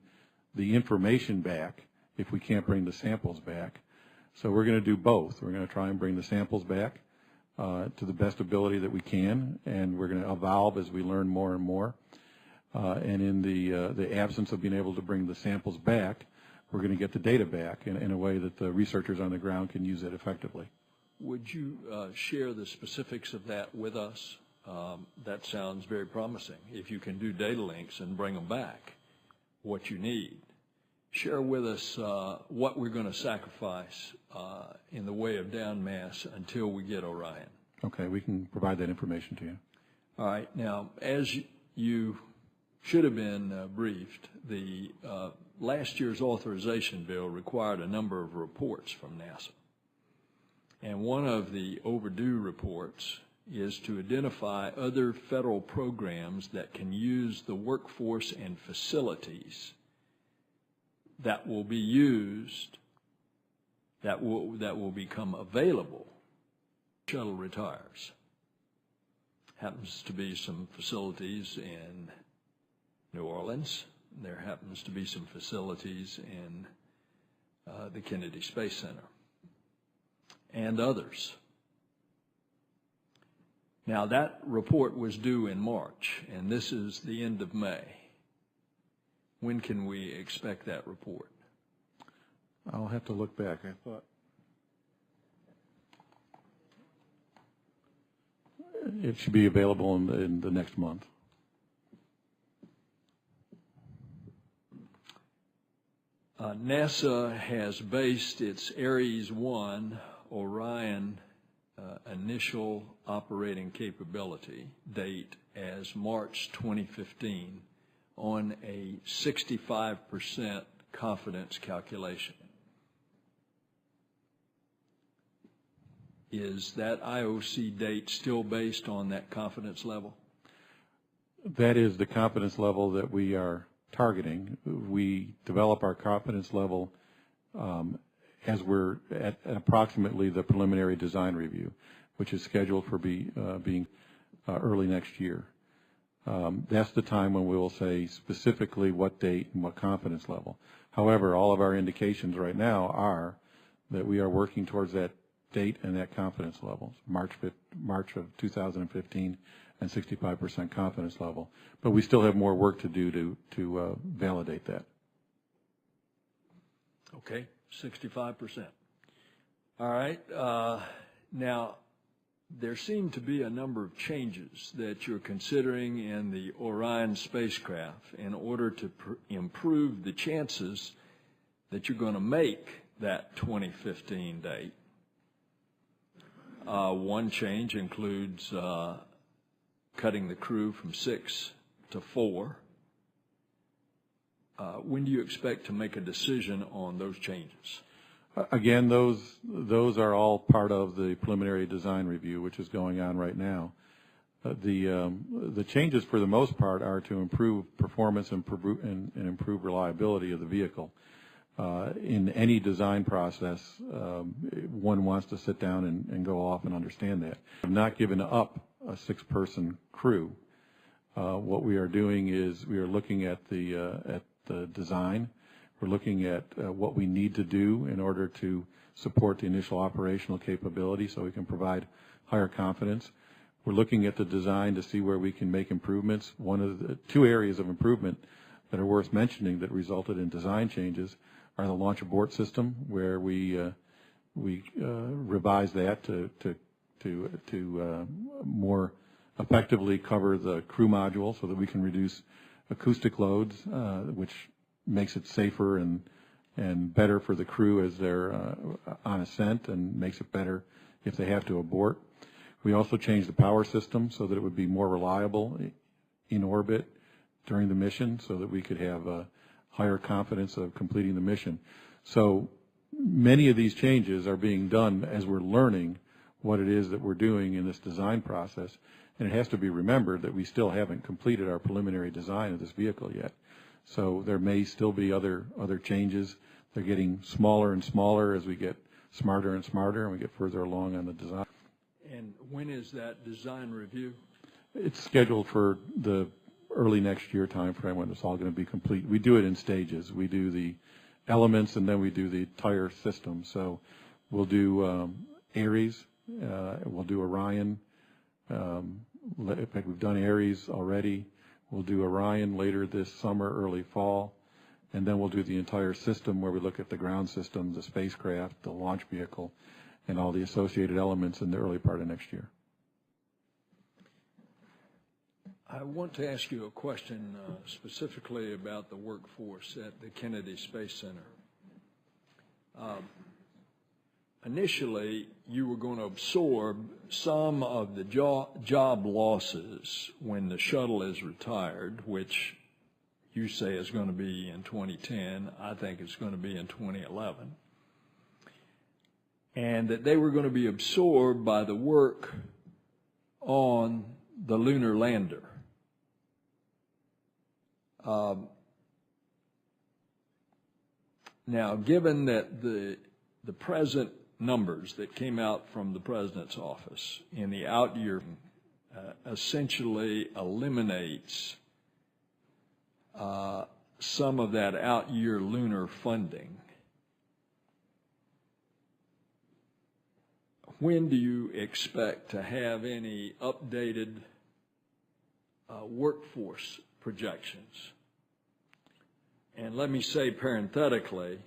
the information back if we can't bring the samples back. So we're going to do both. We're going to try and bring the samples back to the best ability that we can, and we're going to evolve as we learn more and more. And in the absence of being able to bring the samples back, we're going to get the data back in a way that the researchers on the ground can use it effectively. Would you share the specifics of that with us? That sounds very promising. If you can do data links and bring them back, what you need. Share with us what we're going to sacrifice in the way of down mass until we get Orion. Okay, we can provide that information to you. All right. Now, as you should have been briefed, the last year's authorization bill required a number of reports from NASA. And one of the overdue reports is to identify other federal programs that can use the workforce and facilities that will be used, that will become available. Shuttle retires. Happens to be some facilities in New Orleans. There happens to be some facilities in the Kennedy Space Center and others. Now, that report was due in March, and this is the end of May. When can we expect that report? I'll have to look back. I thought it should be available in the next month. NASA has based its Ares 1 Orion initial operating capability date as March 2015 on a 65% confidence calculation. Is that IOC date still based on that confidence level? That is the confidence level that we are targeting. We develop our confidence level as we're at approximately the preliminary design review, which is scheduled for being early next year. That's the time when we will say specifically what date and what confidence level. However, all of our indications right now are that we are working towards that date and that confidence level, March of 2015, and 65% confidence level. But we still have more work to do to validate that. Okay, 65%. All right. Now, there seem to be a number of changes that you're considering in the Orion spacecraft in order to improve the chances that you're going to make that 2015 date. One change includes cutting the crew from 6 to 4. When do you expect to make a decision on those changes? Again, those are all part of the preliminary design review, which is going on right now. The changes, for the most part, are to improve performance and improve reliability of the vehicle. In any design process, one wants to sit down and go off and understand that. I've not given up a 6-person crew. What we are doing is we are looking at the design. We're looking at what we need to do in order to support the initial operational capability so we can provide higher confidence. We're looking at the design to see where we can make improvements. One of the 2 areas of improvement that are worth mentioning that resulted in design changes are the launch abort system, where we revised that to more effectively cover the crew module so that we can reduce acoustic loads, which makes it safer and better for the crew as they're on ascent, and makes it better if they have to abort. We also changed the power system so that it would be more reliable in orbit during the mission, so that we could have a higher confidence of completing the mission. So many of these changes are being done as we're learning what it is that we're doing in this design process. And it has to be remembered that we still haven't completed our preliminary design of this vehicle yet. So there may still be other changes. They're getting smaller and smaller as we get smarter and smarter and we get further along on the design. And when is that design review? It's scheduled for the early next year time frame when it's all going to be complete. We do it in stages. We do the elements and then we do the entire system. So we'll do Ares, we'll do Orion. In fact, we've done Ares already. We'll do Orion later this summer, early fall, and then we'll do the entire system where we look at the ground system, the spacecraft, the launch vehicle, and all the associated elements in the early part of next year. I want to ask you a question specifically about the workforce at the Kennedy Space Center. Initially, you were going to absorb some of the job losses when the shuttle is retired, which you say is going to be in 2010. I think it's going to be in 2011. And that they were going to be absorbed by the work on the lunar lander. Now, given that the present numbers that came out from the President's office in the out year essentially eliminates some of that out year lunar funding, when do you expect to have any updated workforce projections? And let me say parenthetically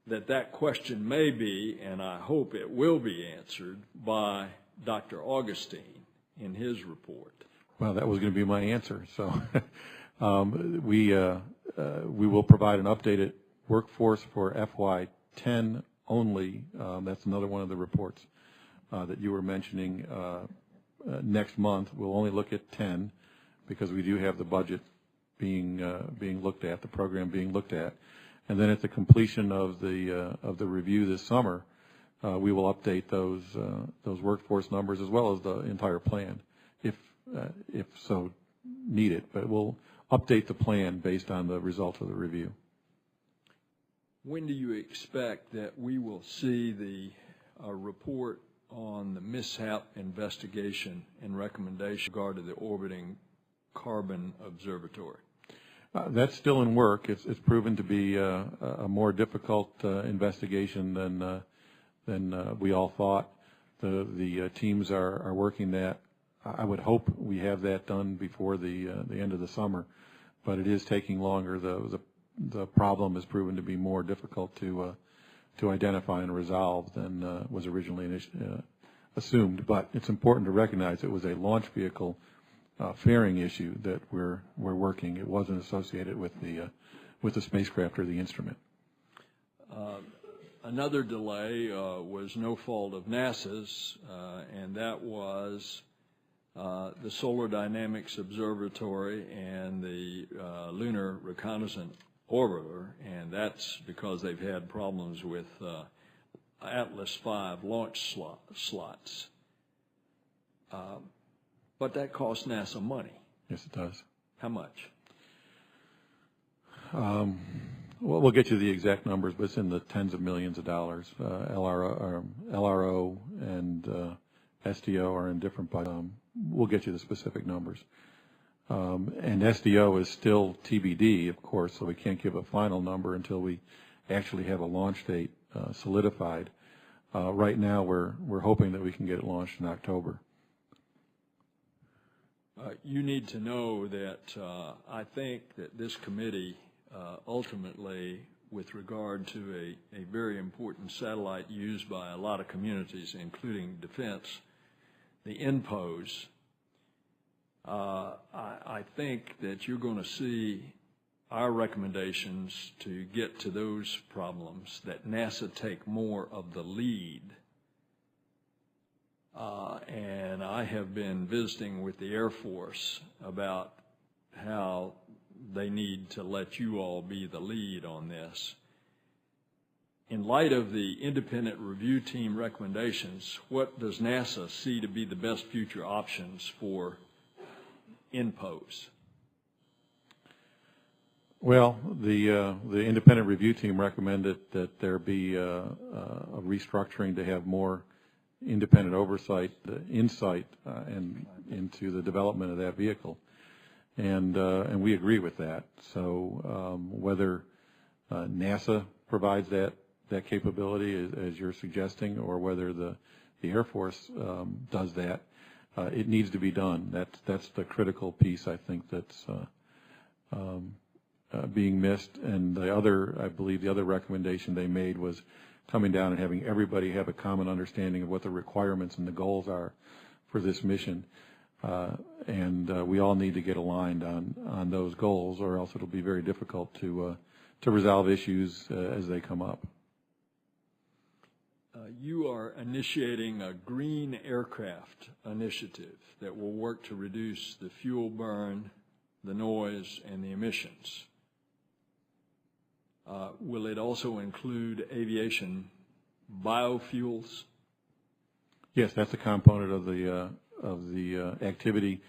that question may be, and I hope it will be answered by Dr. Augustine in his report. Well, that was going to be my answer. So we will provide an updated workforce for FY10 only. That's another one of the reports that you were mentioning. Next month, we'll only look at 10 because we do have the budget being looked at, the program being looked at, and then at the completion of the review this summer, we will update those workforce numbers as well as the entire plan, if so needed. But we'll update the plan based on the results of the review. When do you expect that we will see the report on the mishap investigation and recommendation with regard to the orbiting carbon observatory? That's still in work. It's proven to be a more difficult investigation than we all thought. The teams are working that. I would hope we have that done before the end of the summer, but it is taking longer. The problem has proven to be more difficult to identify and resolve than was originally assumed. But it's important to recognize it was a launch vehicle fairing issue that we're working. It wasn't associated with the spacecraft or the instrument. Another delay was no fault of NASA's, and that was the Solar Dynamics Observatory and the Lunar Reconnaissance Orbiter, and that's because they've had problems with Atlas V launch slots. But that costs NASA money. Yes, it does. How much? Well, we'll get you the exact numbers, but it's in the tens of millions of dollars. LRO and SDO are in different, but we'll get you the specific numbers. And SDO is still TBD, of course, so we can't give a final number until we actually have a launch date solidified. Right now, we're hoping that we can get it launched in October. You need to know that I think that this committee ultimately, with regard to a very important satellite used by a lot of communities, including defense, the INPOS, I think that you're going to see our recommendations to get to those problems, that NASA take more of the lead. And I have been visiting with the Air Force about how they need to let you all be the lead on this. In light of the independent review team recommendations, what does NASA see to be the best future options for INPOS? Well, the independent review team recommended that there be a restructuring to have more independent oversight, insight, and into the development of that vehicle, and we agree with that. So whether NASA provides that capability as you're suggesting, or whether the Air Force does that, it needs to be done. That's the critical piece, I think, that's being missed. And I believe the other recommendation they made was coming down and having everybody have a common understanding of what the requirements and the goals are for this mission. And we all need to get aligned on those goals, or else it'll be very difficult to resolve issues as they come up. You are initiating a green aircraft initiative that will work to reduce the fuel burn, the noise, and the emissions. Will it also include aviation biofuels? Yes, that's a component of activity.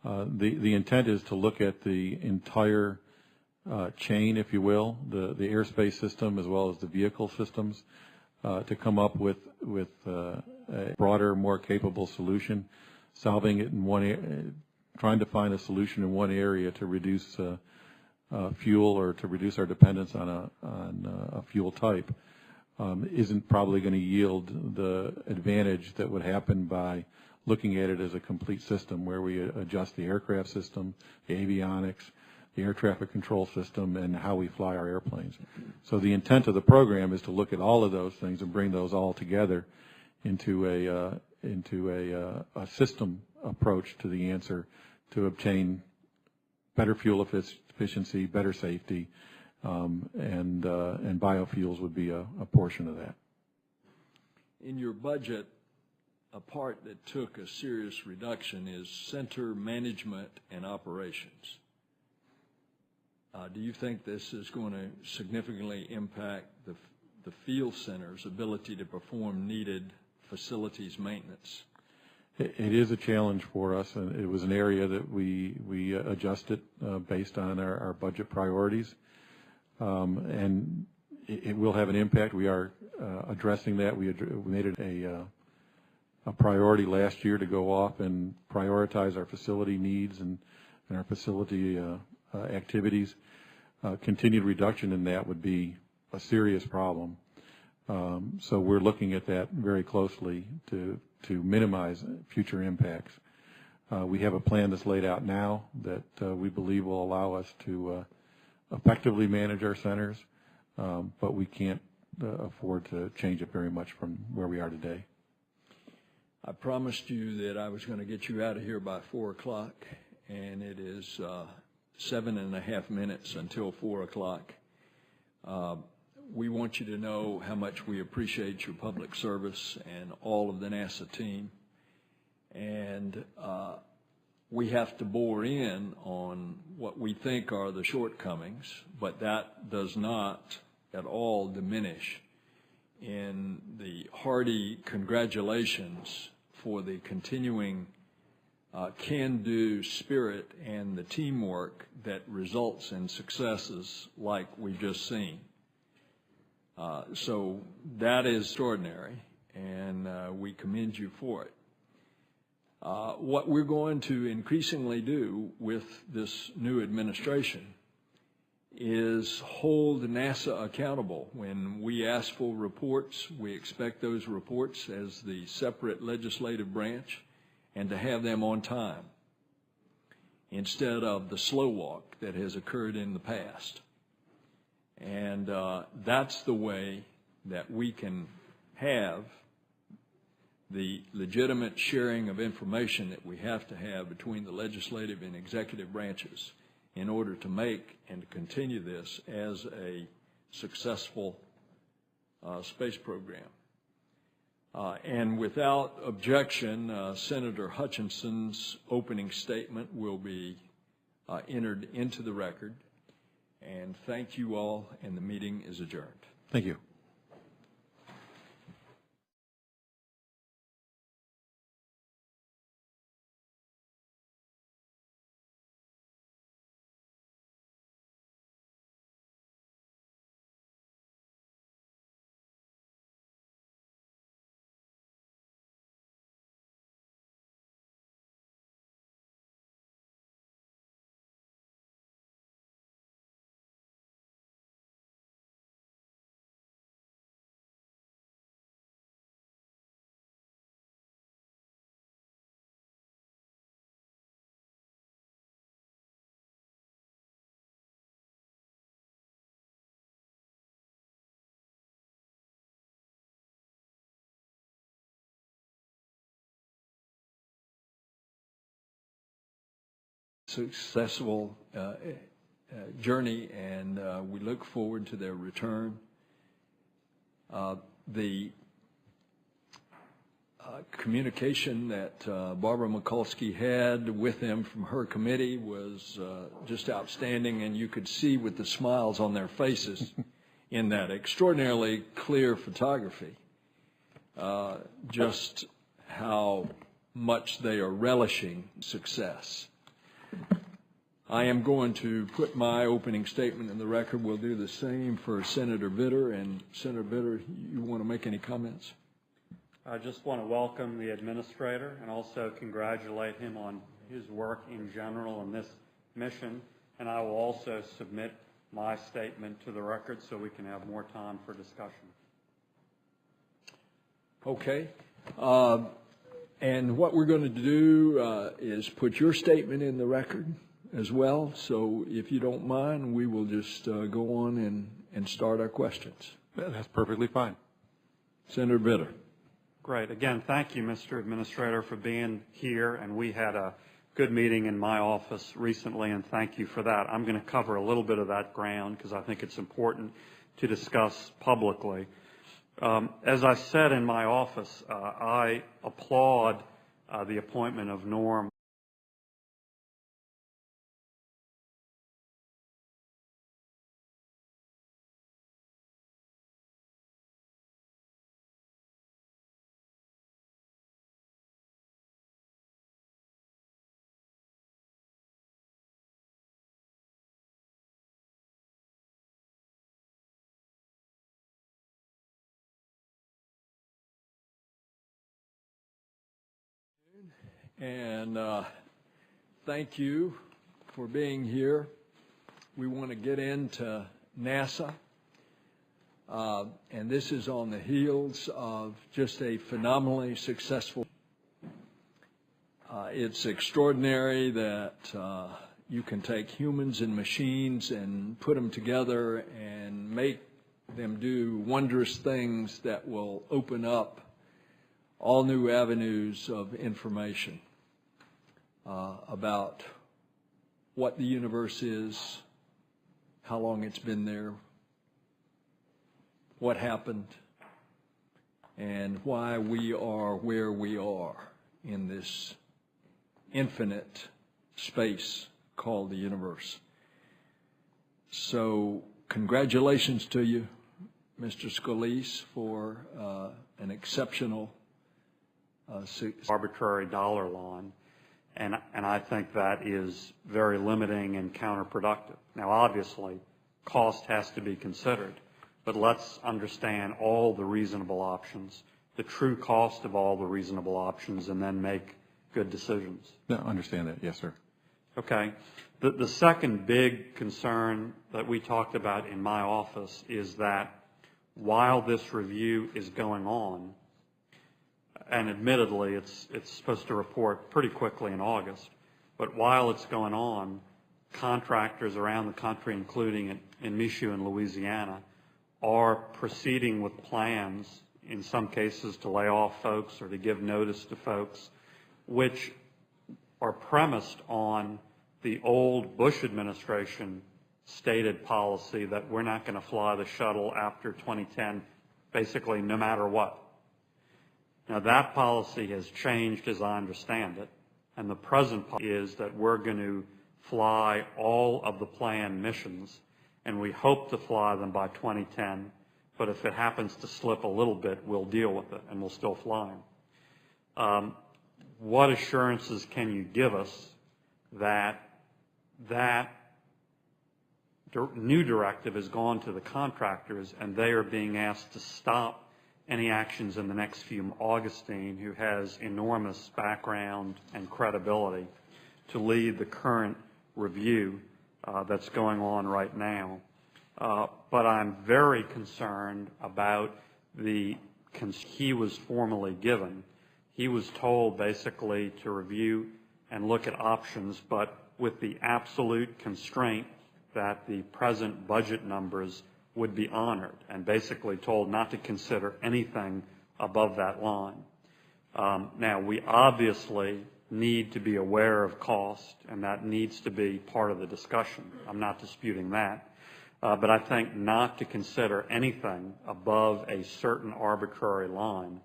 The intent is to look at the entire chain, if you will, the airspace system as well as the vehicle systems, to come up with a broader, more capable solution, solving it in trying to find a solution in one area to reduce fuel or to reduce our dependence on a fuel type. Isn't probably going to yield the advantage that would happen by looking at it as a complete system where we adjust the aircraft system, the avionics, the air traffic control system, and how we fly our airplanes. So the intent of the program is to look at all of those things and bring those all together into a system approach to the answer to obtain better fuel efficiency, better safety, and biofuels would be a portion of that. In your budget, a part that took a serious reduction is center management and operations. Do you think this is going to significantly impact the field center's ability to perform needed facilities maintenance? It is a challenge for us, and it was an area that we adjusted based on our budget priorities. And it will have an impact. We are addressing that. We made it a priority last year to go off and prioritize our facility needs and our facility activities. Continued reduction in that would be a serious problem. So we're looking at that very closely to minimize future impacts. We have a plan that's laid out now that we believe will allow us to effectively manage our centers, but we can't afford to change it very much from where we are today. I promised you that I was going to get you out of here by 4 o'clock, and it is 7.5 minutes until 4 o'clock. We want you to know how much we appreciate your public service and all of the NASA team. And we have to bore in on what we think are the shortcomings, but that does not at all diminish in the hearty congratulations for the continuing can-do spirit and the teamwork that results in successes like we've just seen. So that is extraordinary, and we commend you for it. What we're going to increasingly do with this new administration is hold NASA accountable. When we ask for reports, we expect those reports as the separate legislative branch and to have them on time instead of the slow walk that has occurred in the past. And that's the way that we can have the legitimate sharing of information that we have to have between the legislative and executive branches in order to make and to continue this as a successful space program. And without objection, Senator Hutchinson's opening statement will be entered into the record. And thank you all, and the meeting is adjourned. Thank you. Successful journey, and we look forward to their return. The communication that Barbara Mikulski had with them from her committee was just outstanding, and you could see with the smiles on their faces in that extraordinarily clear photography just how much they are relishing success. I am going to put my opening statement in the record. We'll do the same for Senator Vitter. And Senator Vitter, you want to make any comments? I just want to welcome the administrator and also congratulate him on his work in general in this mission. And I will also submit my statement to the record so we can have more time for discussion. Okay. And what we're going to do is put your statement in the record as well. So if you don't mind, we will just go on and start our questions. That's perfectly fine. Senator Vitter. Great. Again, thank you, Mr. Administrator, for being here. And we had a good meeting in my office recently, and thank you for that. I'm going to cover a little bit of that ground because I think it's important to discuss publicly. As I said in my office, I applaud the appointment of Norm. And thank you for being here. We want to get into NASA. And this is on the heels of just a phenomenally successful. It's extraordinary that you can take humans and machines and put them together and make them do wondrous things that will open up all new avenues of information about what the universe is, how long it's been there, what happened, and why we are where we are in this infinite space called the universe. So congratulations to you, Mr. Scolese, for an exceptional arbitrary dollar line, and I think that is very limiting and counterproductive. Now, obviously, cost has to be considered, but let's understand all the reasonable options, the true cost of all the reasonable options, and then make good decisions. No, understand that, yes, sir. Okay. The second big concern that we talked about in my office is that while this review is going on, and admittedly, it's supposed to report pretty quickly in August. But while it's going on, contractors around the country, including in Michoud in Louisiana, are proceeding with plans, in some cases to lay off folks or to give notice to folks, which are premised on the old Bush administration stated policy that we're not going to fly the shuttle after 2010, basically no matter what. Now, that policy has changed as I understand it, and the present policy is that we're going to fly all of the planned missions, and we hope to fly them by 2010, but if it happens to slip a little bit, we'll deal with it, and we'll still fly them. What assurances can you give us that that new directive has gone to the contractors and they are being asked to stop any actions in the next few? Augustine, who has enormous background and credibility to lead the current review that's going on right now. But I'm very concerned about he was formally given. He was told basically to review and look at options, but with the absolute constraint that the present budget numbers would be honored, and basically told not to consider anything above that line. Now, we obviously need to be aware of cost, and that needs to be part of the discussion. I'm not disputing that. But I think not to consider anything above a certain arbitrary line,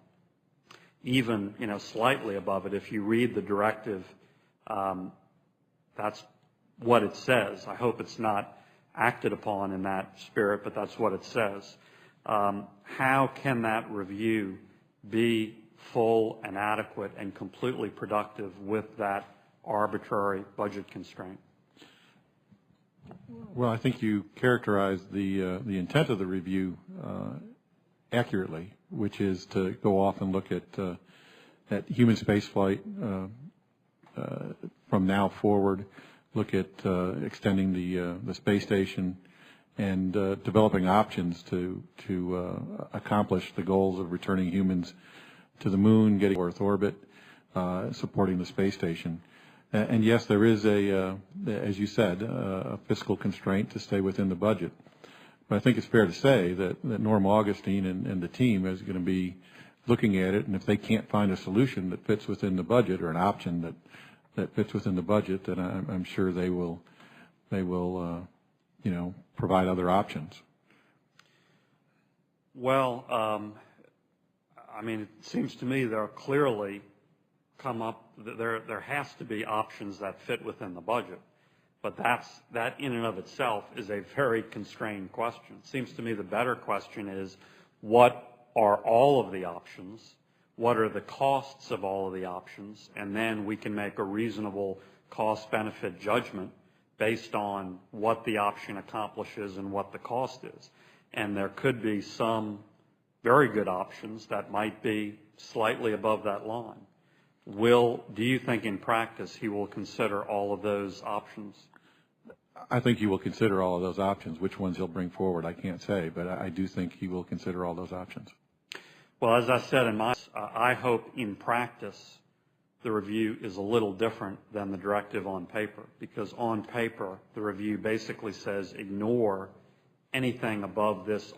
even slightly above it. If you read the directive, that's what it says. I hope it's not acted upon in that spirit, but that's what it says. How can that review be full and adequate and completely productive with that arbitrary budget constraint? Well, I think you characterized the intent of the review accurately, which is to go off and look at human spaceflight from now forward, look at extending the space station, and developing options to accomplish the goals of returning humans to the moon, getting Earth orbit, supporting the space station. And yes, there is as you said, a fiscal constraint to stay within the budget. But I think it's fair to say that Norm Augustine and the team is going to be looking at it, and if they can't find a solution that fits within the budget or an option that fits within the budget, then I'm sure they will provide other options. Well, I mean, it seems to me there clearly there has to be options that fit within the budget, but that in and of itself is a very constrained question. It seems to me the better question is, what are all of the options? What are the costs of all of the options? And then we can make a reasonable cost-benefit judgment based on what the option accomplishes and what the cost is. And there could be some very good options that might be slightly above that line. Do you think in practice he will consider all of those options? I think he will consider all of those options. Which ones he'll bring forward, I can't say, but I do think he will consider all those options. Well, as I said I hope in practice the review is a little different than the directive on paper, because on paper the review basically says ignore anything above this